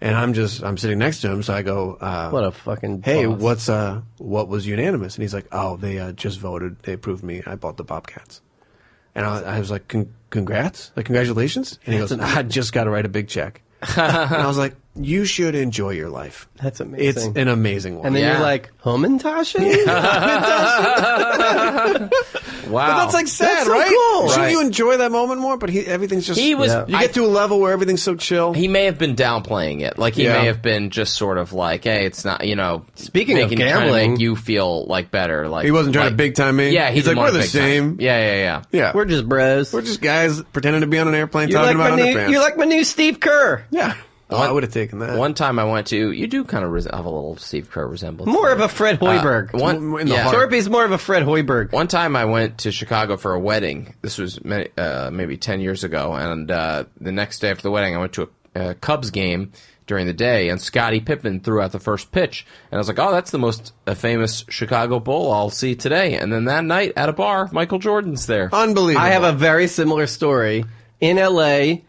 And I'm sitting next to him, so I go, what a fucking hey, boss. what was unanimous? And he's like, oh, they just voted. They approved me. I bought the Bobcats. And I was like, congrats? Like, congratulations? And he goes, I just got to write a big check. And I was like, you should enjoy your life. That's amazing. It's an amazing one. And then you're like, Homentasche? Wow. But that's like sad, That's so right? cool. Shouldn't Right. you enjoy that moment more? But everything's just... He was- You get to a level where everything's so chill. He may have been downplaying it. Like, he may have been just sort of like, hey, it's not, Speaking of trying to gambling- make you feel like better. Like, He wasn't trying to big time me. Yeah, he's like, we're the same. Yeah. Yeah. We're just bros. We're just guys pretending to be on an airplane You're talking like about underpants. you're like my new Steve Kerr. Yeah. Oh, I would have taken that. One time I went to, you do kind of have a little Steve Kerr resemblance. More of a Fred Hoiberg. in the heart. Torpey's more of a Fred Hoiberg. One time I went to Chicago for a wedding. This was maybe 10 years ago. And the next day after the wedding, I went to a Cubs game during the day. And Scottie Pippen threw out the first pitch. And I was like, oh, that's the most famous Chicago Bull I'll see today. And then that night at a bar, Michael Jordan's there. Unbelievable. I have a very similar story. In L.A.,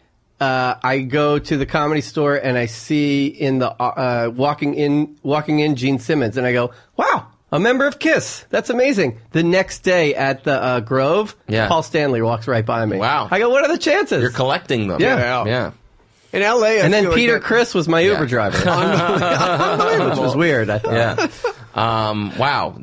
I go to the Comedy Store and I see in the walking in Gene Simmons, and I go, wow, a member of KISS. That's amazing. The next day at the Grove, Paul Stanley walks right by me. Wow. I go, what are the chances? You're collecting them. Yeah. In L.A., And then Peter Criss was my Uber driver. Unbelievable. Which was weird, I thought. Yeah. Wow.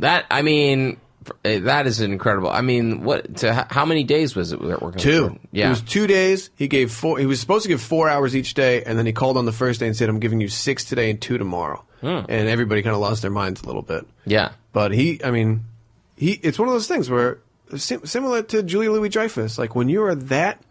That is incredible. I mean, how many days was it that we're going 2. Yeah. It was 2 days. He gave 4. He was supposed to give 4 hours each day, and then he called on the first day and said, I'm giving you 6 today and 2 tomorrow. And everybody kind of lost their minds a little bit. Yeah. But it's one of those things where, similar to Julia Louis-Dreyfus, like when you are that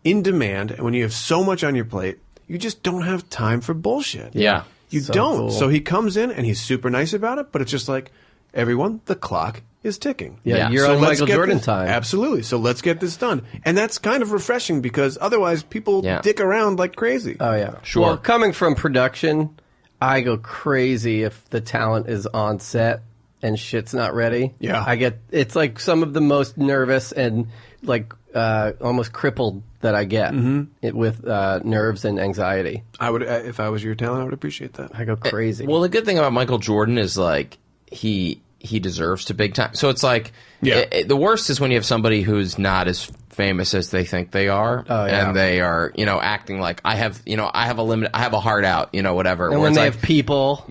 in demand and when you have so much on your plate, you just don't have time for bullshit. Yeah. You So don't. cool. So he comes in and he's super nice about it, but it's just like, everyone, the clock is ticking. Yeah, you're So on let's Michael get Jordan this- time. Absolutely. So let's get this done. And that's kind of refreshing because otherwise people dick around like crazy. Oh, yeah. Sure. Well, coming from production, I go crazy if the talent is on set and shit's not ready. Yeah. It's like some of the most nervous and like almost crippled that I get with nerves and anxiety. I would, if I was your talent, I would appreciate that. I go crazy. Well, the good thing about Michael Jordan is like he deserves to big time. So it's like the worst is when you have somebody who's not as famous as they think they are, and they are acting like I have a heart out, whatever. and when they have people,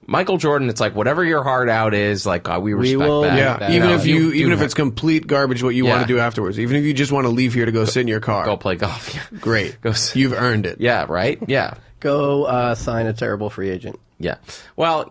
Michael Jordan, it's like whatever your heart out is, like we respect that. Yeah, that, even you if it's complete garbage, what you want to do afterwards. Even if you just want to leave here to go sit in your car, go play golf. Great, Go you've earned it. Yeah, right. Yeah. go sign a terrible free agent. Yeah. Well,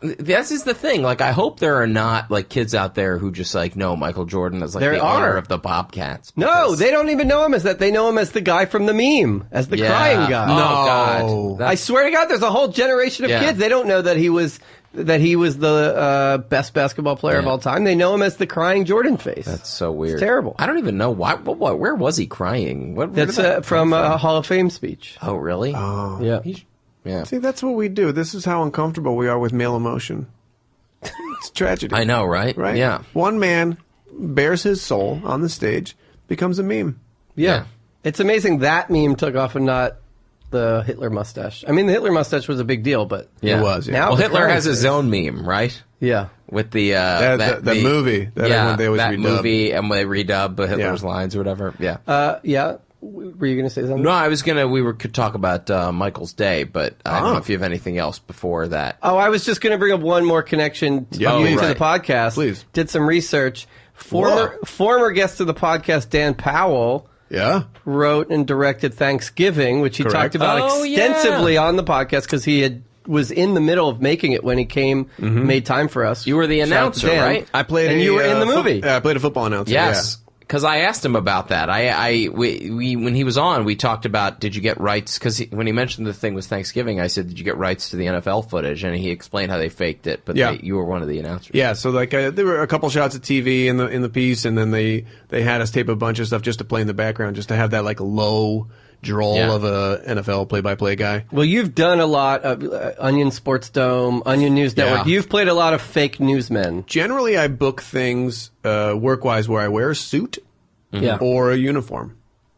this is the thing. Like, I hope there are not like kids out there who just like know Michael Jordan as like the owner of the Bobcats. No, they don't even know him as that. They know him as the guy from the meme, as the crying guy. Oh, God. I swear to God, there's a whole generation of kids. They don't know that he was the best basketball player of all time. They know him as the crying Jordan face. That's so weird. It's terrible. I don't even know why. Where was he crying? That's from a Hall of Fame speech. Oh, really? Oh. Yeah. Yeah. See, that's what we do. This is how uncomfortable we are with male emotion. It's tragedy. I know, right? Right? Yeah. One man bears his soul on the stage, becomes a meme. Yeah. It's amazing that meme took off and not the Hitler mustache. I mean, the Hitler mustache was a big deal, but Yeah. It was, yeah. Now Well, the Hitler crying has his face. own meme, right? Yeah. With the the movie that everyone, they always that redub. movie, and they redub Hitler's lines or whatever. Yeah. Yeah. Were you going to say something? No, I was gonna. Could talk about Michael's day, but I don't know if you have anything else before that. Oh, I was just going to bring up one more connection to Yeah, you to right. the podcast. Please. Did some research. Former guest of the podcast, Dan Powell, Yeah. wrote and directed Thanksgiving, which he Correct. talked about Oh, extensively on the podcast because he was in the middle of making it when he came, made time for us. You were the Shout out to announcer, Dan. right? I played And you were in the movie. I played a football announcer. Yes, because I asked him about that. We when he was on, we talked about did you get rights? Because when he mentioned the thing was Thanksgiving, I said, did you get rights to the NFL footage? And he explained how they faked it. But you were one of the announcers. Yeah, so like there were a couple shots of TV in the piece, and then they had us tape a bunch of stuff just to play in the background, just to have that like low drawl of a NFL play-by-play guy. Well, you've done a lot of Onion Sports Dome, Onion News Network. Yeah. You've played a lot of fake newsmen. Generally, I book things work-wise where I wear a suit Yeah. or a uniform.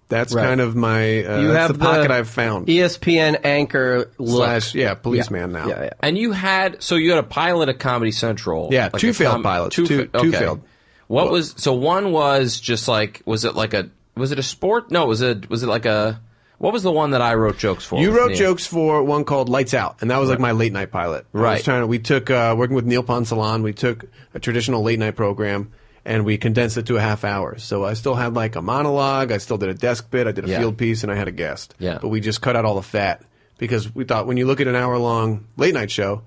That's kind of my you that's have the pocket I've found. ESPN anchor look. / policeman now. Yeah. And you had a pilot at Comedy Central. Yeah, like two failed pilots. Two failed. What was one was just like was it a sport? No, was it like a what was the one that I wrote jokes for? You wrote jokes for one called Lights Out, and that was like my late night pilot. Right. We took working with Neil Poncelan, we took a traditional late night program and we condensed it to a half hour. So I still had like a monologue, I still did a desk bit, I did a field piece, and I had a guest. Yeah. But we just cut out all the fat because we thought when you look at an hour-long late night show,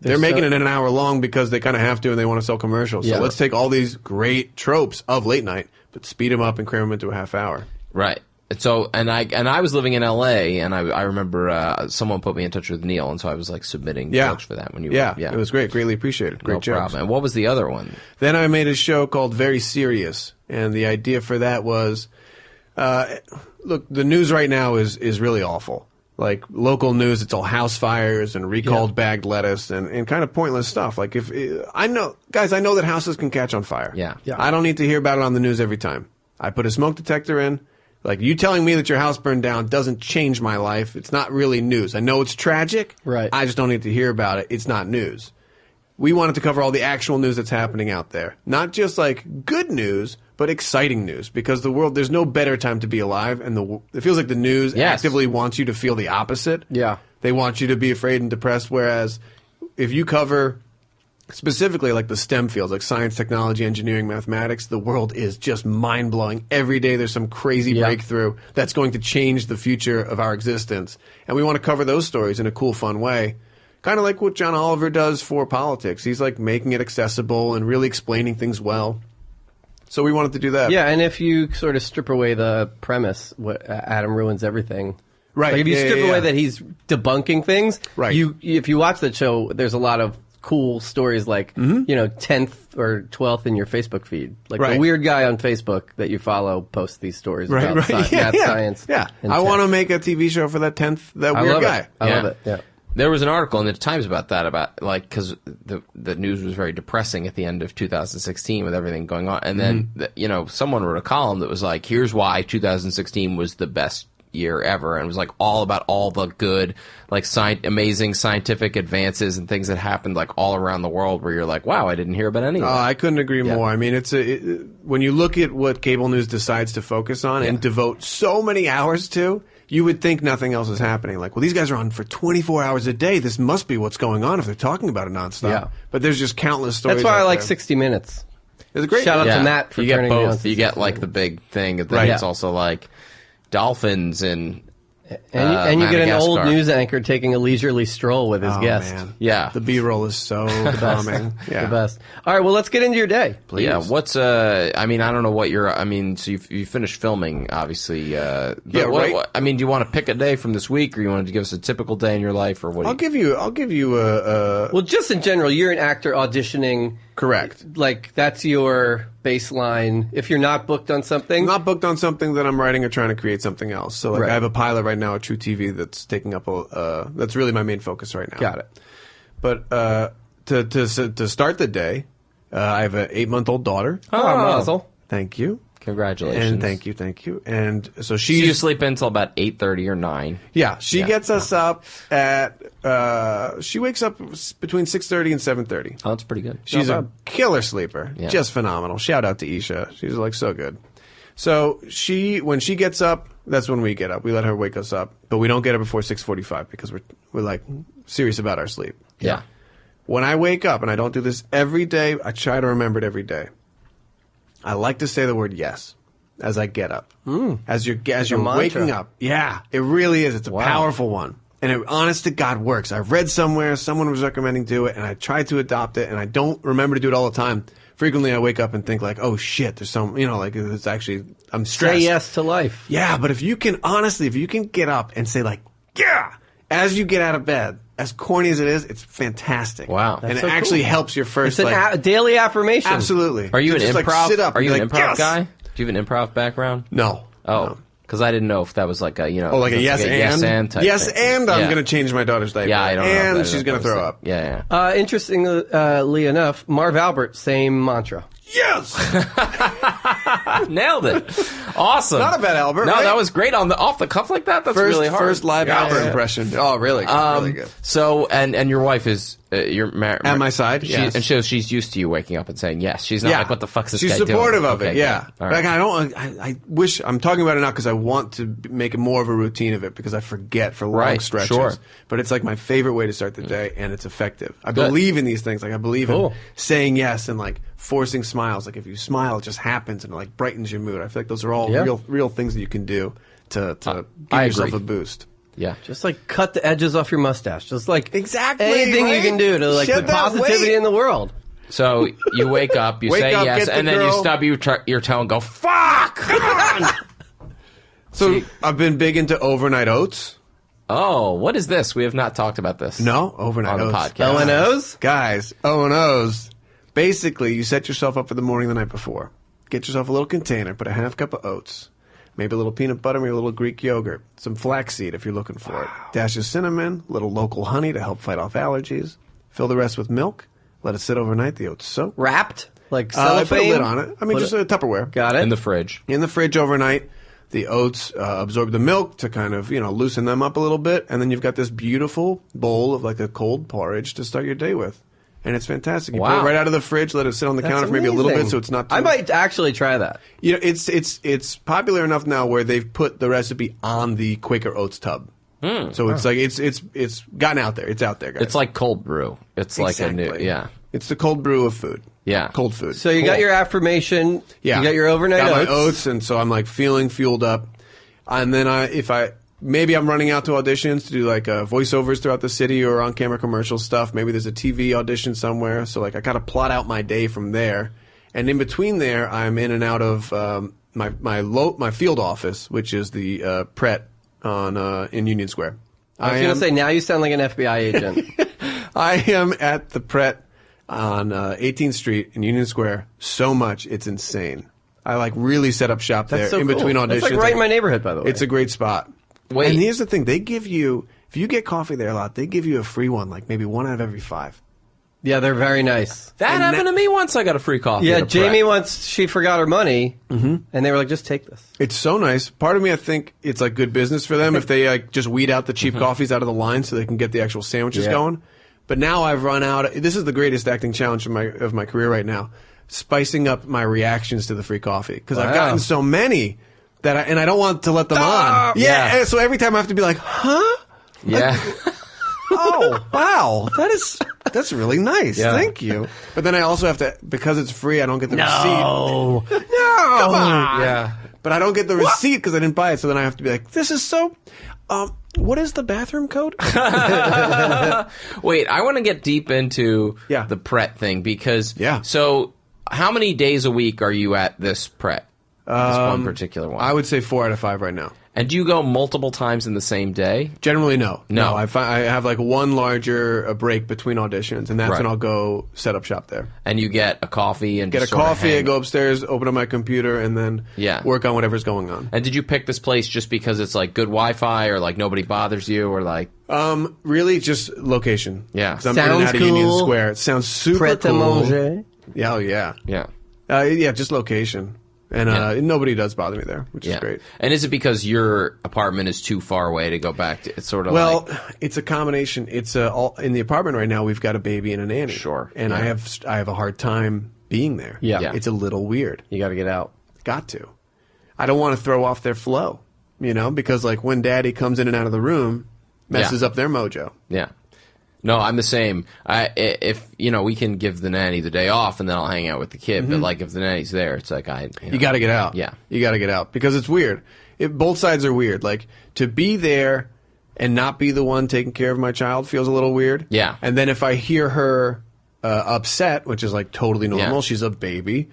they're making it an hour long because they kind of have to and they want to sell commercials. So let's take all these great tropes of late night, but speed them up and cram them into a half hour. Right. So and I was living in L.A. and I remember someone put me in touch with Neil, and so I was like submitting jokes for that when you were, it was great, greatly appreciated, great jokes. Problem. And what was the other one? Then I made a show called Very Serious, and the idea for that was, look, the news right now is really awful. Like local news, it's all house fires and recalled bagged lettuce and kind of pointless stuff. Like I know that houses can catch on fire. Yeah. I don't need to hear about it on the news every time. I put a smoke detector in. Like, you telling me that your house burned down doesn't change my life. It's not really news. I know it's tragic. Right. I just don't need to hear about it. It's not news. We wanted to cover all the actual news that's happening out there. Not just, like, good news, but exciting news. Because there's no better time to be alive. And it feels like the news actively wants you to feel the opposite. Yeah. They want you to be afraid and depressed. Whereas if you cover specifically like the STEM fields, like science, technology, engineering, mathematics, the world is just mind-blowing. Every day there's some crazy breakthrough that's going to change the future of our existence. And we want to cover those stories in a cool, fun way. Kind of like what John Oliver does for politics. He's like making it accessible and really explaining things well. So we wanted to do that. Yeah, and if you sort of strip away the premise, Adam ruins everything. Right. Like if you strip away that he's debunking things, right. If you watch that show, there's a lot of cool stories like, 10th or 12th in your Facebook feed. Like the weird guy on Facebook that you follow posts these stories about math, science. Yeah, I want to make a TV show for that weird guy. I love it, yeah. There was an article in the Times about that, because the news was very depressing at the end of 2016 with everything going on. And then, someone wrote a column that was like, here's why 2016 was the best year ever, and it was like all about all the good, like amazing scientific advances and things that happened like all around the world where you're like, wow, I didn't hear about any of that. I couldn't agree more. I mean, when you look at what cable news decides to focus on and devote so many hours to, you would think nothing else is happening. Like, well, these guys are on for 24 hours a day. This must be what's going on if they're talking about it nonstop. Yeah. But there's just countless stories. That's why I like 60 Minutes. It's a great shout out to Matt for turning me on. You get like the big thing, and then it's also like dolphins and you get an old news anchor taking a leisurely stroll with his guest. Man. Yeah, the B-roll is so calming. The best. All right, well, let's get into your day, please. Yeah, what's I mean, I don't know what so you finished filming, obviously. What, I mean, do you want to pick a day from this week, or you want to give us a typical day in your life, or what? I'll give you a. Well, just in general, you're an actor auditioning. Correct. Like, that's your baseline. If you're not booked on something. I'm not booked on something, that I'm writing or trying to create something else. So, I have a pilot right now at True TV that's taking up that's really my main focus right now. Got it. But to start the day, I have an 8-month-old daughter. Mazel. Thank you. Congratulations. And thank you. And so you sleep until about 8:30 or 9. Yeah, she gets us up at she wakes up between 6:30 and 7:30. Oh, that's pretty good. She's a killer sleeper. Yeah. Just phenomenal. Shout out to Isha. She's like so good. So when she gets up, that's when we get up. We let her wake us up, but we don't get her before 6:45 because we're like serious about our sleep. Yeah. When I wake up, and I don't do this every day, I try to remember it every day. I like to say the word yes as I get up. As you're waking up. Yeah, it really is. It's a powerful one. And it, honest to God, works. I've read somewhere, someone was recommending do it, and I tried to adopt it, and I don't remember to do it all the time. Frequently I wake up and think like, oh shit, there's some, like it's actually, I'm stressed. Say yes to life. Yeah, but if you can get up and say like, yeah, as you get out of bed, as corny as it is, it's fantastic. Wow. And it actually helps your first... It's a daily affirmation. Absolutely. Are you an improv? Sit up are you an improv yes! guy? Do you have an improv background? No. Oh. Because I didn't know if that was like a, like a yes and type yes thing. and I'm going to change my daughter's diaper. Yeah, I don't know. And she's going to throw up. Yeah. Interestingly enough, Marv Albert, same mantra. Yes! Nailed it. Awesome. Not a bad Albert, No, right? that was great on the off the cuff like that. That's really hard. First live Albert impression. Oh, really good. Really good. So, and your wife is you're married At my side, yes. And she's used to you waking up and saying yes. She's not like, what the fuck's this She's guy doing? supportive of it, Okay, yeah. good. All right. Like, I wish, I'm talking about it now because I want to make it more of a routine of it because I forget for long Right, stretches. sure. But it's like my favorite way to start the day, and it's effective. I believe in these things. Like, I believe in saying yes and like forcing smiles. Like, if you smile, it just happens and it like brightens your mood. I feel like those are all real things that you can do to give yourself a boost. Yeah. Just like cut the edges off your mustache. Just like Exactly, anything right? you can do to like Shed put that positivity weight. in the world. So you wake up, you Wake say up, yes, get the and then you girl. stub your toe and go, fuck! So I've been big into overnight oats. Oh, what is this? We have not talked about this. No, overnight On the oats. podcast. O&Os? Guys, O&Os. Basically, you set yourself up for the morning the night before. Get yourself a little container, put a half cup of oats, maybe a little peanut butter, maybe a little Greek yogurt, some flaxseed if you're looking for it, dash of cinnamon, a little local honey to help fight off allergies. Fill the rest with milk. Let it sit overnight. The oats soak. Wrapped? Like I cellophane? put a lid on it. I mean, just a Tupperware. Got it. In the fridge. In the fridge overnight. The oats absorb the milk to kind of, loosen them up a little bit. And then you've got this beautiful bowl of like a cold porridge to start your day with. And it's fantastic. You pull Wow. it right out of the fridge, let it sit on the That's counter for maybe a little amazing. bit so it's not too I might actually try that. It's popular enough now where they've put the recipe on the Quaker Oats tub. So it's like it's gotten out there. It's out there, guys. It's like cold brew. It's like a new, Exactly. yeah. It's the cold brew of food. Yeah. Cold food. So you got your affirmation. Yeah. You got your overnight got oats. my oats, and so I'm like feeling fueled up. And then maybe I'm running out to auditions to do like voiceovers throughout the city or on camera commercial stuff. Maybe there's a TV audition somewhere. So like I kind of plot out my day from there. And in between there, I'm in and out of my field office, which is the Pret in Union Square. I was going to say, now you sound like an FBI agent. I am at the Pret on 18th Street in Union Square so much it's insane. I like really set up shop there That's so in between cool. auditions. That's like right in my neighborhood, by the way. It's a great spot. Wait. And here's the thing: they give you, if you get coffee there a lot, they give you a free one, like maybe 1 out of every 5. Yeah, they're very nice. That happened to me once. I got a free coffee. Yeah, at a Jamie Pret. once, she forgot her money, and they were like, just take this. It's so nice. Part of me, I think it's like good business for them if they like just weed out the cheap coffees out of the line so they can get the actual sandwiches Yeah. going. But now I've run out. This is the greatest acting challenge of my career right now. Spicing up my reactions to the free coffee because I've Wow. gotten so many that I don't want to let them on. Yeah. And so every time I have to be like, huh? Yeah. Oh, wow. That's really nice. Yeah. Thank you. But then I also have to, because it's free, I don't get the receipt. Oh. No. Come on. Yeah. But I don't get the receipt because I didn't buy it. So then I have to be like, this is so, what is the bathroom code? Wait, I want to get deep into Yeah. the Pret thing because Yeah. So how many days a week are you at this Pret? This one particular one. I would say 4 out of 5 right now. And do you go multiple times in the same day? Generally, no. No. I have like one larger break between auditions, and that's Right. when I'll go set up shop there. And you get a coffee and Get a just sorta coffee, I hang? go upstairs, open up my computer, and then Yeah. work on whatever's going on. And did you pick this place just because it's like good Wi-Fi or like nobody bothers you or like? Really, just location. Yeah. Because I'm in and Sounds out of Union cool. Square. It sounds super Pret a cool. manger. Yeah, oh yeah. Yeah. Yeah, just location. And Yeah. nobody does bother me there, which is great. And is it because your apartment is too far away to go back to? It's sort of Well, like, it's a combination. It's all in the apartment right now. We've got a baby and a nanny. Sure. And Yeah. I have a hard time being there. Yeah. Yeah. It's a little weird. You got to get out. Got to. I don't want to throw off their flow, because like when daddy comes in and out of the room, messes up their mojo. yeah. No, I'm the same. If we can give the nanny the day off and then I'll hang out with the kid. But like if the nanny's there, it's like You got to get out. Yeah. You got to get out because it's weird. Both sides are weird. Like to be there and not be the one taking care of my child feels a little weird. Yeah. And then if I hear her upset, which is like totally normal, Yeah. she's a baby,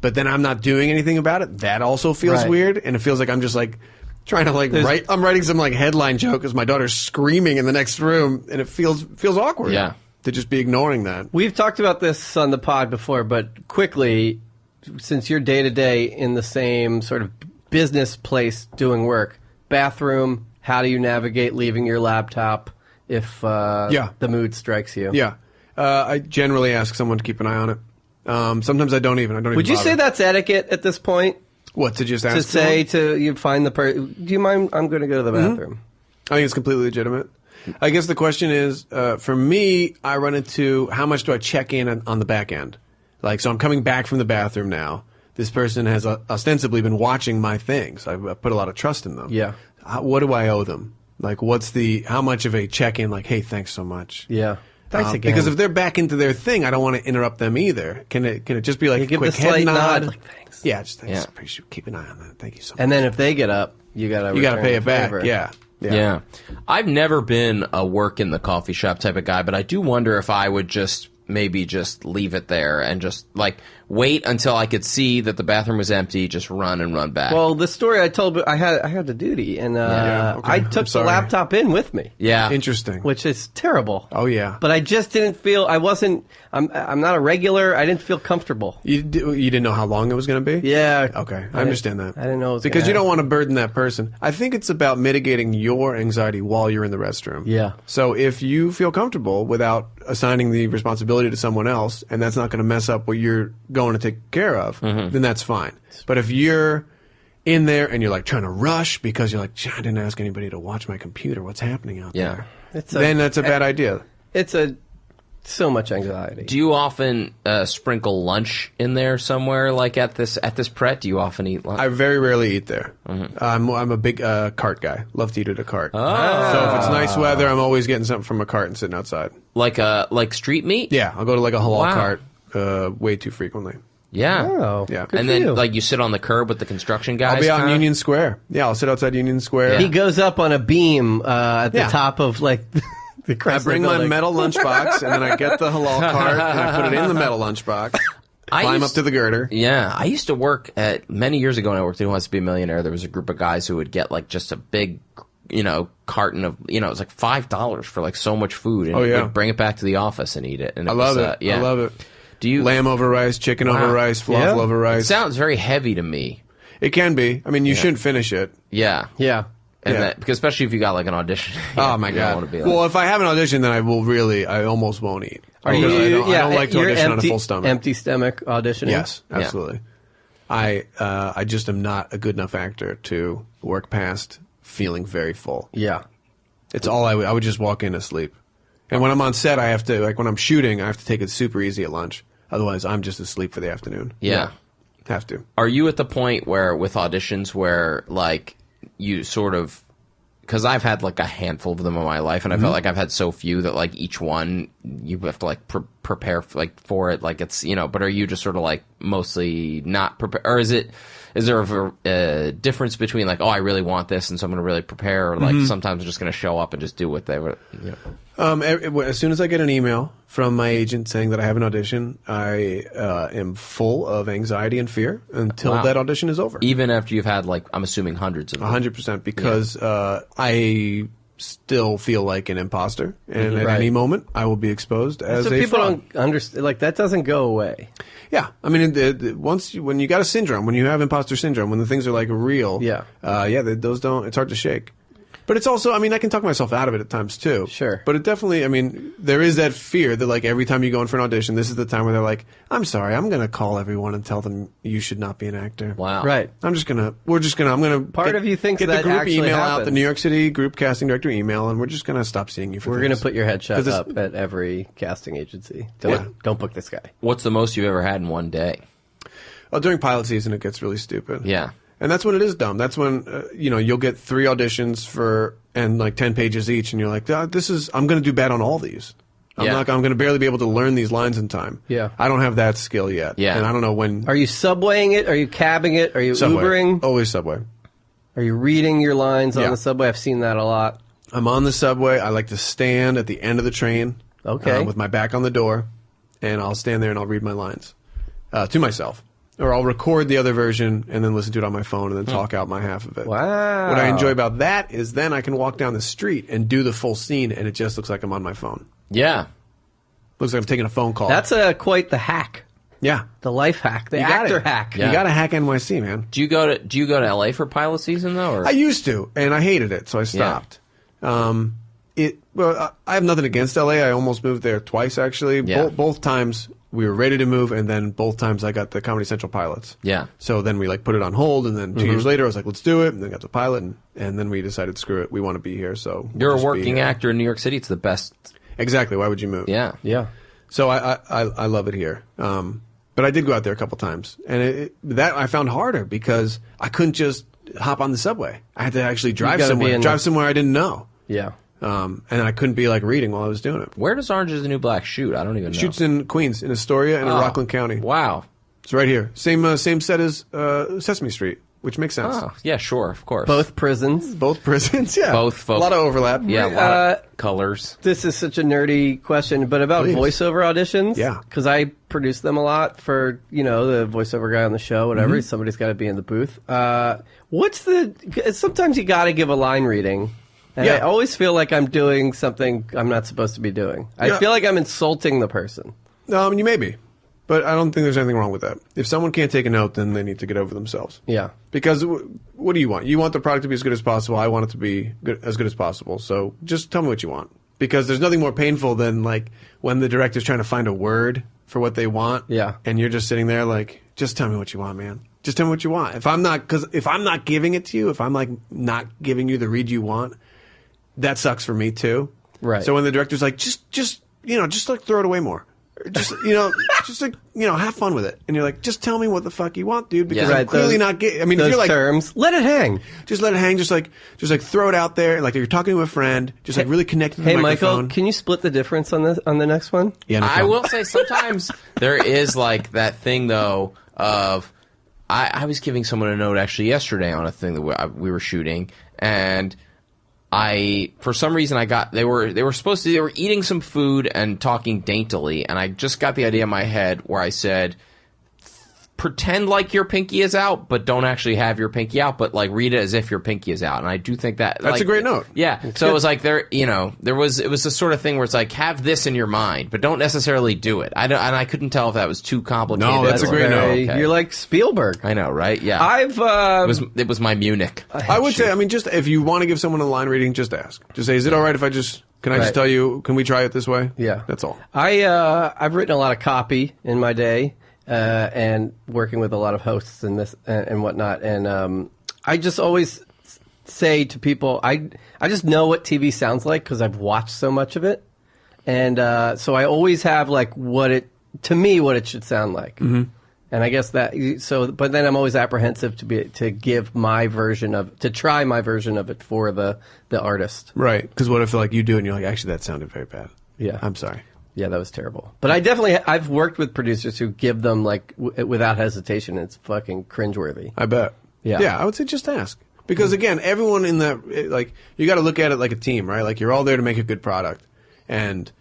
but then I'm not doing anything about it, that also feels Right. weird. And it feels like I'm just like trying to write. I'm writing some like headline joke as my daughter's screaming in the next room, and it feels awkward. Yeah. To just be ignoring that. We've talked about this on the pod before, but quickly, since you're day to day in the same sort of business place doing work, bathroom, how do you navigate leaving your laptop if the mood strikes you? Yeah. I generally ask someone to keep an eye on it. Sometimes I don't even. Would you say that's etiquette at this point? What, to just ask to say to you find the person? Do you mind? I'm going to go to the bathroom. I think it's completely legitimate. I guess the question is, for me, I run into how much do I check in on the back end? Like, so I'm coming back from the bathroom now. This person has ostensibly been watching my things. I put a lot of trust in them. Yeah. What do I owe them? Like, how much of a check-in? Like, hey, thanks so much. Yeah. Thanks again. Because if they're back into their thing, I don't want to interrupt them either. Can it just be like a give quick the slight head nod? like, thanks. Yeah, just thanks. Appreciate, keep an eye on that. Thank you so much. And then if they get up, you got to pay it back. Yeah. I've never been a work in the coffee shop type of guy, but I do wonder if I would just leave it there and just like wait until I could see that the bathroom was empty, just run and run back. Well, the story I told, I had the duty, and I took the laptop in with me. Yeah, interesting. Which is terrible. Oh yeah, but I just didn't feel. I'm not a regular. I didn't feel comfortable. You didn't know how long it was going to be? Yeah. Okay, I understand that. I didn't know it was because you don't want to burden that person. I think it's about mitigating your anxiety while you're in the restroom. Yeah. So if you feel comfortable without assigning the responsibility to someone else, and that's not going to mess up what you're going to take care of, then that's fine. But if you're in there and you're like trying to rush because you're like, I didn't ask anybody to watch my computer, what's happening out there? Then that's a bad idea. It's so much anxiety. Do you often sprinkle lunch in there somewhere, like at this Pret? Do you often eat lunch? I very rarely eat there. I'm a big cart guy. Love to eat at a cart. Oh. So if it's nice weather, I'm always getting something from a cart and sitting outside. Like street meat? Yeah, I'll go to like a halal cart way too frequently. Yeah. Oh, yeah. Good and for then you. like you sit on the curb with the construction guys. I'll be out in Union Square. Yeah, I'll sit outside Union Square. Yeah. He goes up on a beam at the top of like. I bring my metal lunchbox, and then I get the halal cart, and I put it in the metal lunchbox, climb up to the girder. Yeah. I used to work many years ago when I worked at Who Wants to Be a Millionaire, there was a group of guys who would get like just a big, carton of, it was like $5 for like so much food. And would bring it back to the office and eat it. And I love it. Yeah. I love it. Do you lamb over rice, chicken over rice, falafel over rice? It sounds very heavy to me. It can be. I mean, you shouldn't finish it. Yeah. Yeah. And because especially if you got like an audition. Oh my god! Well, if I have an audition, then I almost won't eat. I don't like to audition on a full stomach. Empty stomach auditioning. Yes, absolutely. Yeah. I just am not a good enough actor to work past feeling very full. Yeah, it's all I would just walk in asleep. And when I'm on set, I have to when I'm shooting, I have to take it super easy at lunch. Otherwise, I'm just asleep for the afternoon. Yeah. Have to. Are you at the point where with auditions where like you sort of, because I've had like a handful of them in my life, and I felt like I've had so few that like each one you have to like prepare for it, like it's but are you just sort of like mostly not prepared, or is there a difference between like, oh, I really want this and so I'm going to really prepare, or like sometimes I'm just going to show up and just do what they were. As soon as I get an email from my agent saying that I have an audition, I am full of anxiety and fear until that audition is over. Even after you've had like, I'm assuming hundreds of them. 100%, because I still feel like an imposter, and at any moment I will be exposed as a fraud. People don't understand. Like that doesn't go away. Yeah, I mean, when you got a syndrome, when you have imposter syndrome, when the things are like real, those don't. It's hard to shake. But it's also, I mean, I can talk myself out of it at times too. Sure. But it definitely, I mean, there is that fear that like every time you go in for an audition, this is the time where they're like, I'm sorry, I'm going to call everyone and tell them you should not be an actor. Wow. Right. I'm going to of you thinks get that the group actually email happens. out, the New York City group casting director email, and we're just going to stop seeing you for We're going to put your headshot up at every casting agency. Don't book this guy. What's the most you've ever had in one day? Well, during pilot season, it gets really stupid. Yeah. And that's when it is dumb. That's when, you'll get 3 auditions and like 10 pages each, and you're like, I'm going to do bad on all these. I'm going to barely be able to learn these lines in time. Yeah. I don't have that skill yet. Yeah. And I don't know when. Are you subwaying it? Are you cabbing it? Are you Subway. Ubering? Always Subway. Are you reading your lines on the subway? I've seen that a lot. I'm on the subway. I like to stand at the end of the train. Okay. With my back on the door, and I'll stand there and I'll read my lines to myself. Or I'll record the other version and then listen to it on my phone and then talk out my half of it. Wow. What I enjoy about that is then I can walk down the street and do the full scene, and it just looks like I'm on my phone. Yeah. Looks like I'm taking a phone call. That's quite the hack. Yeah. The life hack. The actor hack. Yeah. You got to hack NYC, man. Do you go to LA for pilot season though? Or? I used to, and I hated it, so I stopped. Yeah. I have nothing against LA. I almost moved there twice, actually. Yeah. Both times we were ready to move, and then both times I got the Comedy Central pilots. Yeah. So then we like put it on hold, and then 2 years later I was like, let's do it, and then got the pilot, and then we decided, screw it, we want to be here. So You're we'll a just be working here. actor in New York City. It's the best. Exactly. Why would you move? Yeah. Yeah. So I love it here. But I did go out there a couple times, and that I found harder because I couldn't just hop on the subway. I had to actually drive somewhere I didn't know. Yeah. And I couldn't be like reading while I was doing it. Where does Orange is the New Black shoot? I don't even know. Shoots in Queens, in Astoria, and in Rockland County. Wow. It's right here. Same set as Sesame Street, which makes sense. Oh, yeah, sure, of course. Both prisons. Both prisons, yeah. Both a lot of overlap. Yeah, a lot of colors. This is such a nerdy question, but about Please. voiceover auditions. Yeah. Because I produce them a lot for, the voiceover guy on the show, whatever. Somebody's got to be in the booth. Sometimes you got to give a line reading. And I always feel like I'm doing something I'm not supposed to be doing. I feel like I'm insulting the person. You may be. But I don't think there's anything wrong with that. If someone can't take a note, then they need to get over themselves. Yeah. Because what do you want? You want the product to be as good as possible. I want it to be as good as possible. So just tell me what you want. Because there's nothing more painful than like when the director's trying to find a word for what they want. Yeah. And you're just sitting there like, just tell me what you want, man. Just tell me what you want. If I'm not giving it to you, if I'm like not giving you the read you want, that sucks for me too. Right. So when the director's like, just like throw it away more. Just have fun with it. And you're like, just tell me what the fuck you want, dude, because I'm clearly not getting. I mean, if you're like terms, let it hang. Just let it hang. Just like throw it out there. Like if you're talking to a friend, just like really connect with the microphone. Michael, can you split the difference on the next one? Yeah, no I problem. will say sometimes there is like that thing though of I was giving someone a note actually yesterday on a thing that we were shooting, and for some reason they were eating some food and talking daintily, and I just got the idea in my head where I said, pretend like your pinky is out, but don't actually have your pinky out, but like read it as if your pinky is out. And I do think that's a great note. Yeah. So it was like it was the sort of thing where it's like, have this in your mind, but don't necessarily do it. And I couldn't tell if that was too complicated. No, that's a great note. Okay. You're like Spielberg. I know, right? Yeah. It was my Munich. I would say, just if you want to give someone a line reading, just ask. Just say, is it all right if I just tell you, can we try it this way? Yeah. That's all. I've written a lot of copy in my day. And working with a lot of hosts and this and whatnot, and I just always say to people, I just know what TV sounds like because I've watched so much of it, and so I always have like what it should sound like, and I guess but then I'm always apprehensive to give my version of try my version of it for the artist, right? Because what if like you do it and you're like, actually that sounded very bad. Yeah, I'm sorry. Yeah, that was terrible. But I've worked with producers who give them like without hesitation. It's fucking cringeworthy. I bet. Yeah, I would say just ask. Because again, everyone in that, like, you got to look at it like a team, right? Like you're all there to make a good product. And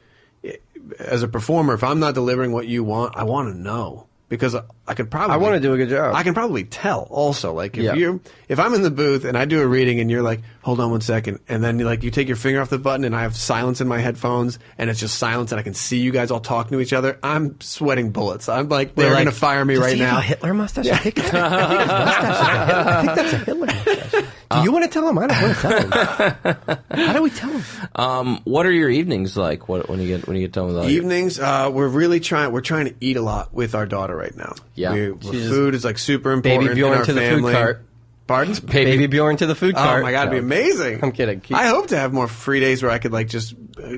as a performer, if I'm not delivering what you want, I want to know. Because I could probably... I want to do a good job. I can probably tell also. Like if I'm in the booth and I do a reading and you're like, hold on 1 second, and then you take your finger off the button and I have silence in my headphones and it's just silence and I can see you guys all talking to each other, I'm sweating bullets. I'm like, they're going to fire me right now. A Hitler mustache? Yeah. I think his mustache is a Hitler mustache. Do you want to tell him? I don't want to tell him. How do we tell him? What are your evenings like? When you get done with all evenings? We're trying to eat a lot with our daughter right now. Yeah, food is like super important. Baby Bjorn in our to the family. food cart. Pardon? Baby Bjorn to the food cart. Oh my god, it'd be amazing. I'm kidding. I hope to have more free days where I could like just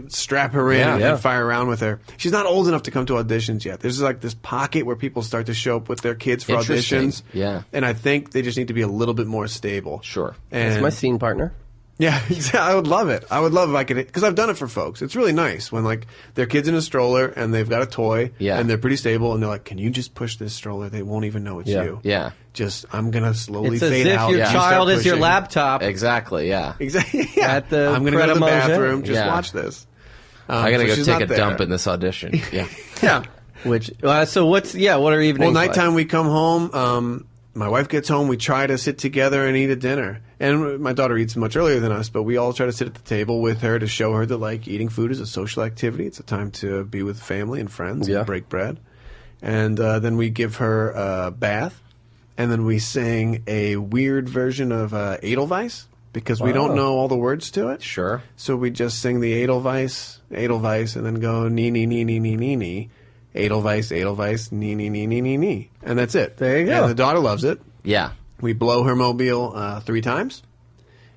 strap her in and fire around with her. She's not old enough to come to auditions yet. There's like this pocket where people start to show up with their kids for auditions. Yeah. And I think they just need to be a little bit more stable. Sure. And that's my scene partner. Yeah, I would love it. I would love if I could, because I've done it for folks. It's really nice when like their kid's in a stroller and they've got a toy and they're pretty stable and they're like, can you just push this stroller? They won't even know it's you. Yeah. Just, I'm going to slowly it's fade as out. if your child is your laptop. Exactly, yeah. Exactly. Yeah. At the I'm going to go to the bathroom. Just Yeah. watch this. I got to go she's take not a dump there. in this audition. Yeah. Yeah. So what are evenings Well, like? nighttime we come home. My wife gets home. We try to sit together and eat a dinner. And my daughter eats much earlier than us, but we all try to sit at the table with her to show her that like eating food is a social activity. It's a time to be with family and friends and break bread. And then we give her a bath. And then we sing a weird version of Edelweiss because we don't know all the words to it. Sure. So we just sing the Edelweiss, and then go nee, nee, nee, nee, nee, nee, nee. Edelweiss, knee. And that's it. There you go. And the daughter loves it. Yeah. We blow her mobile 3 times,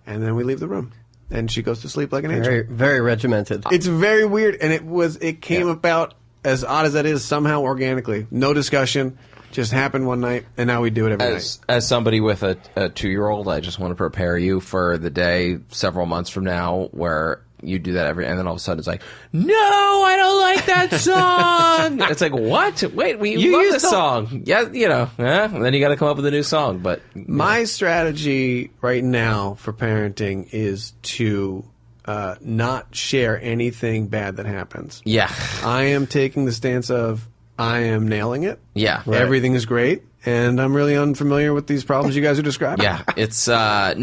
and then we leave the room. And she goes to sleep like an angel. Very, very regimented. It's very weird, and it came about, as odd as that is, somehow organically. No discussion. Just happened one night, and now we do it every night. As somebody with a 2-year-old, I just want to prepare you for the day several months from now where you do that and then all of a sudden it's like, no, I don't like that song. It's like, what? Wait, you love this song. Yeah, and then you got to come up with a new song. But my strategy right now for parenting is to not share anything bad that happens. Yeah. I am taking the stance of I am nailing it. Yeah. Right. Everything is great. And I'm really unfamiliar with these problems you guys are describing. Yeah, it's saying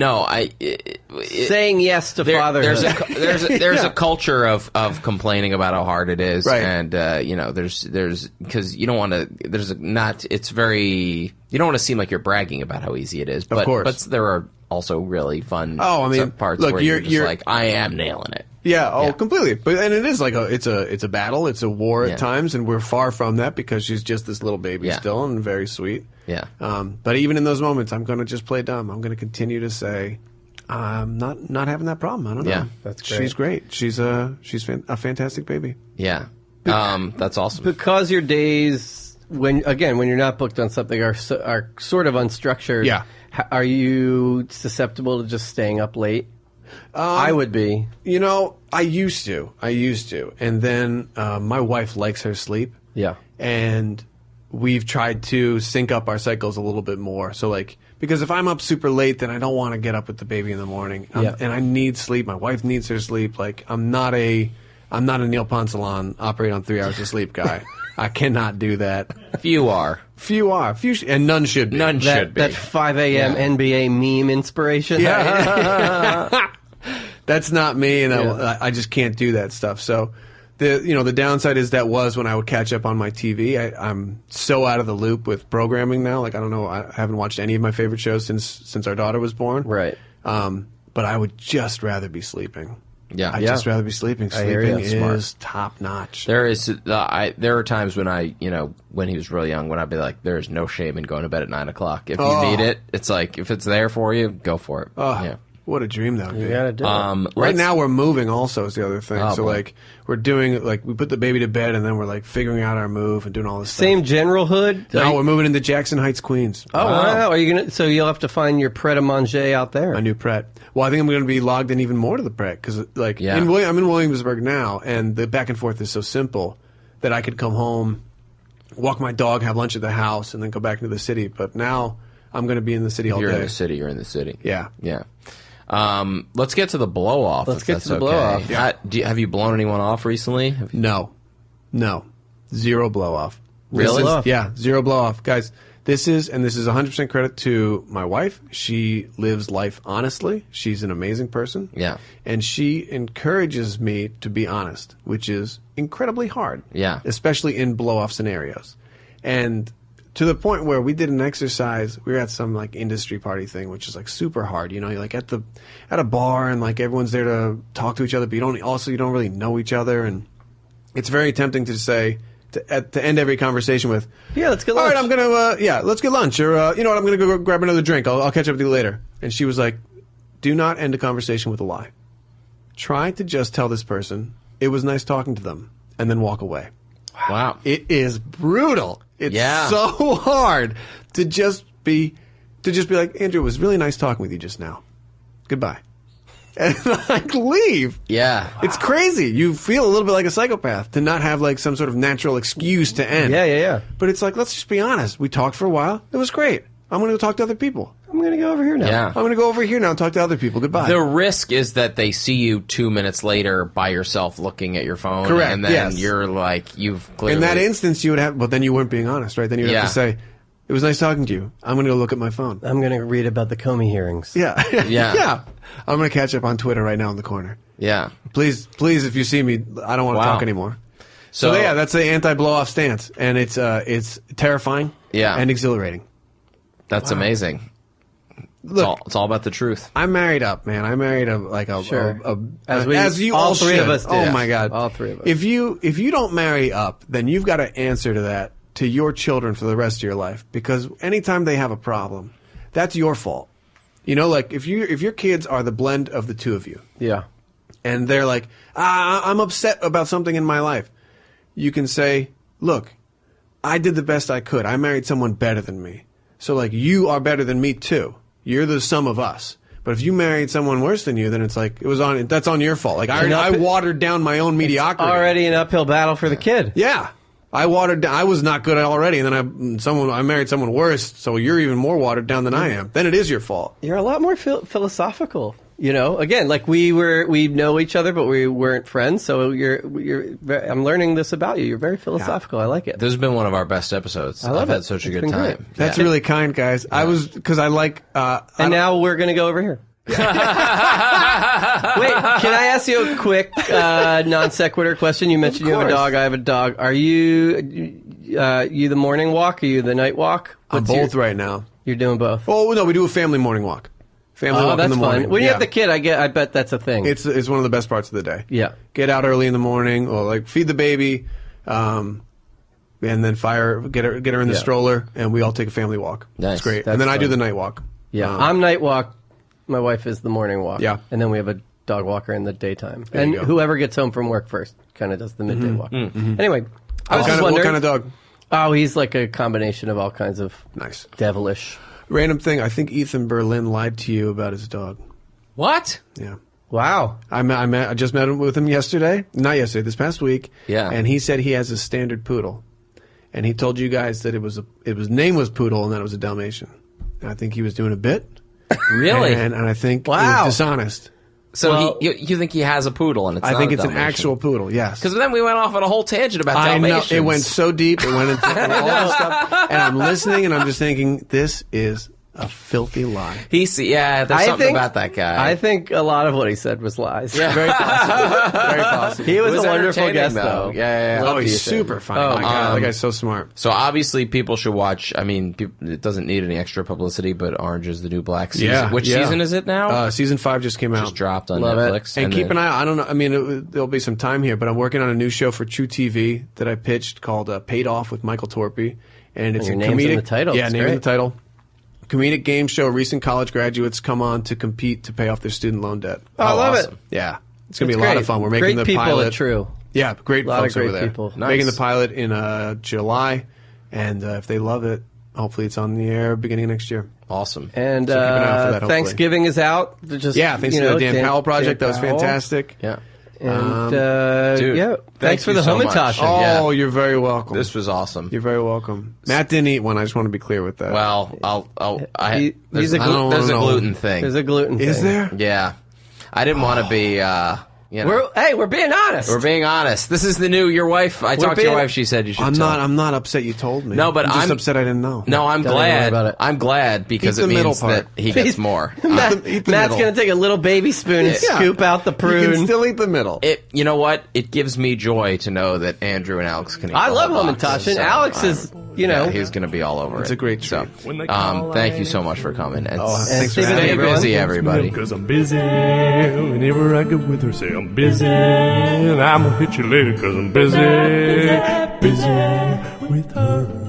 yes to fatherhood. There's a culture of complaining about how hard it is, right. And there's because you don't want to. It's very. You don't want to seem like you're bragging about how easy it is. But, of course, but there are also really fun. Parts look, where you're just like, I am nailing it. Yeah, completely. And it is like it's a battle, it's a war at times, and we're far from that because she's just this little baby still and very sweet. Yeah. But even in those moments, I'm going to just play dumb. I'm going to continue to say, I'm not having that problem. I don't know. Yeah, that's great. She's great. She's a fantastic baby. Yeah. That's awesome. Because your days when you're not booked on something are sort of unstructured. Yeah. Are you susceptible to just staying up late? I would be. I used to. And then my wife likes her sleep. Yeah. And we've tried to sync up our cycles a little bit more. So, because if I'm up super late, then I don't want to get up with the baby in the morning. And I need sleep. My wife needs her sleep. I'm not a Neil Poncelon, operate on 3 hours of sleep guy. I cannot do that. Few are. And none should be. That 5 a.m. NBA meme inspiration. Yeah. That's not me, and I just can't do that stuff. So, the downside is that was when I would catch up on my TV. I'm so out of the loop with programming now. I don't know. I haven't watched any of my favorite shows since our daughter was born. Right. But I would just rather be sleeping. Yeah. I'd just rather be sleeping. Sleeping is top notch. There are times when when he was really young, when I'd be like, there's no shame in going to bed at 9 o'clock. If you need it, it's like, if it's there for you, go for it. Yeah. What a dream that would be. You gotta do it. Right now we're moving also is the other thing. Oh, so boy. we're doing we put the baby to bed and then we're figuring out our move and doing all this stuff. Same general hood? No, we're moving into Jackson Heights, Queens. Oh, wow. Are you so you'll have to find your pret-a-manger out there. A new pret. Well, I think I'm going to be logged in even more to the pret because I'm in Williamsburg now and the back and forth is so simple that I could come home, walk my dog, have lunch at the house, and then go back into the city. But now I'm going to be in the city all day. You're in the city. You're in the city. Yeah. Yeah. Let's get to the blow off. Let's get to the okay. blow off. Yeah. Have you blown anyone off recently? No. Zero blow off. Really? Zero blow off. Guys, this is 100% credit to my wife. She lives life honestly. She's an amazing person. Yeah. And she encourages me to be honest, which is incredibly hard. Yeah. Especially in blow off scenarios. And to the point where we did an exercise, we were at some industry party thing, which is super hard. You're at a bar and everyone's there to talk to each other, but you don't really know each other, and it's very tempting to say to end every conversation with, let's get lunch. All right, I'm gonna let's get lunch, or you know what, I'm gonna go grab another drink. I'll catch up with you later. And she was like, do not end a conversation with a lie. Try to just tell this person it was nice talking to them, and then walk away. Wow. It is brutal. It's so hard to just be like, Andrew, it was really nice talking with you just now. Goodbye. And leave. Yeah. It's crazy. You feel a little bit like a psychopath to not have some sort of natural excuse to end. Yeah. But it's let's just be honest. We talked for a while. It was great. I'm going to go talk to other people. I'm going to go over here now. Yeah. I'm going to go over here now and talk to other people. Goodbye. The risk is that they see you 2 minutes later by yourself looking at your phone. Correct. And then you're you've clearly... In that instance, you would have... But then you weren't being honest, right? Then you'd have to say, it was nice talking to you. I'm going to go look at my phone. I'm going to read about the Comey hearings. Yeah. Yeah. I'm going to catch up on Twitter right now in the corner. Yeah. Please, if you see me, I don't want to talk anymore. So that's the anti-blow-off stance. And it's terrifying and exhilarating. That's amazing. It's all about the truth. I married up, man. I married as you all three should. of us did. Oh my God, all three of us. If you don't marry up, then you've got to answer to that to your children for the rest of your life, because anytime they have a problem, that's your fault. You know, like if your kids are the blend of the two of you, yeah, and they're like, I'm upset about something in my life, you can say, look, I did the best I could. I married someone better than me, so like you are better than me too. You're the sum of us. But if you married someone worse than you, then it's like that's on your fault. Like I watered down my own mediocrity. Already an uphill battle for the kid. Yeah, I watered down. I was not good already, and then I married someone worse. So you're even more watered down than I am. Then it is your fault. You're a lot more philosophical. You know, again, like we know each other, but we weren't friends. So I'm learning this about you. You're very philosophical. Yeah. I like it. This has been one of our best episodes. I've had such a good time. Great. That's really kind, guys. Yeah. Because I like. And now we're going to go over here. Wait, can I ask you a quick non sequitur question? You mentioned you have a dog. I have a dog. Are you the morning walk? Are you the night walk? I'm both right now. You're doing both. Oh no, we do a family morning walk. Family walk in the morning. Fun. When you have the kid, I bet that's a thing. It's one of the best parts of the day. Yeah. Get out early in the morning, or like feed the baby, and then get her in the stroller, and we all take a family walk. Nice. It's great. That's and then fun. I do the night walk. Yeah. I'm night walk. My wife is the morning walk. Yeah. And then we have a dog walker in the daytime. And whoever gets home from work first kind of does the midday walk. Mm-hmm. Anyway, I was just wondering. What kind of dog? Oh, he's like a combination of all kinds of nice devilish. Random thing. I think Ethan Berlin lied to you about his dog. What? Yeah. Wow. I just met with him yesterday. Not yesterday. This past week. Yeah. And he said he has a standard poodle, and he told you guys that his name was Poodle and that it was a Dalmatian. And I think he was doing a bit. Really? And I think he was dishonest. So you think he has a poodle, and I think it's an actual poodle, yes. Because then we went off on a whole tangent about Dalmatians. I know. It went so deep. It went into all this stuff. And I'm listening, and I'm just thinking, this is a filthy lie. There's something about that guy. I think a lot of what he said was lies. Yeah. Very possible. Very possible. He was a wonderful guest, though. Yeah. Oh, he's super funny. Oh, my God. That guy's so smart. So obviously people should watch, it doesn't need any extra publicity, but Orange is the New Black season. Yeah. Which season is it now? Season 5 just came out. Just dropped on Love Netflix. And keep an eye out. I don't know. There'll be some time here, but I'm working on a new show for True TV that I pitched called Paid Off with Michael Torpey. And it's a comedic. In the title. Yeah, name in the title. Comedic game show. Recent college graduates come on to compete to pay off their student loan debt. Oh, I love it. Yeah. It's going to be a lot of fun. We're making the pilot. Great people at True. Yeah, great folks over there. People. Nice. Making the pilot in July, and if they love it, hopefully it's on the air beginning of next year. Awesome. And so keep an eye out for that, Thanksgiving is out. Thanks to the Dan Powell project. That was fantastic. Yeah. And dude, thanks for the so Hamantaschen. Oh, you're very welcome. This was awesome. You're very welcome. Matt didn't eat one. I just want to be clear with that. Well, there's a gluten thing. There's a gluten thing. Is there? Yeah. I didn't want to be, We're being honest. We're being honest. This is the new, your wife, I talked to your wife, she said you should I'm not upset you told me. No, but I'm just upset I didn't know. No, I'm glad. I'm glad because it means that he gets more. Matt's going to take a little baby spoon and scoop out the prune. You can still eat the middle. You know what? It gives me joy to know that Andrew and Alex can eat I love Hamantaschen. Alex is, he's going to to be all over it. It's a great treat. So, thank you so much for coming. And thanks for having stay me. busy, everybody. Because I'm busy. Whenever I get with her, say I'm busy. And I'm gonna hit you later because I'm busy. Busy with her.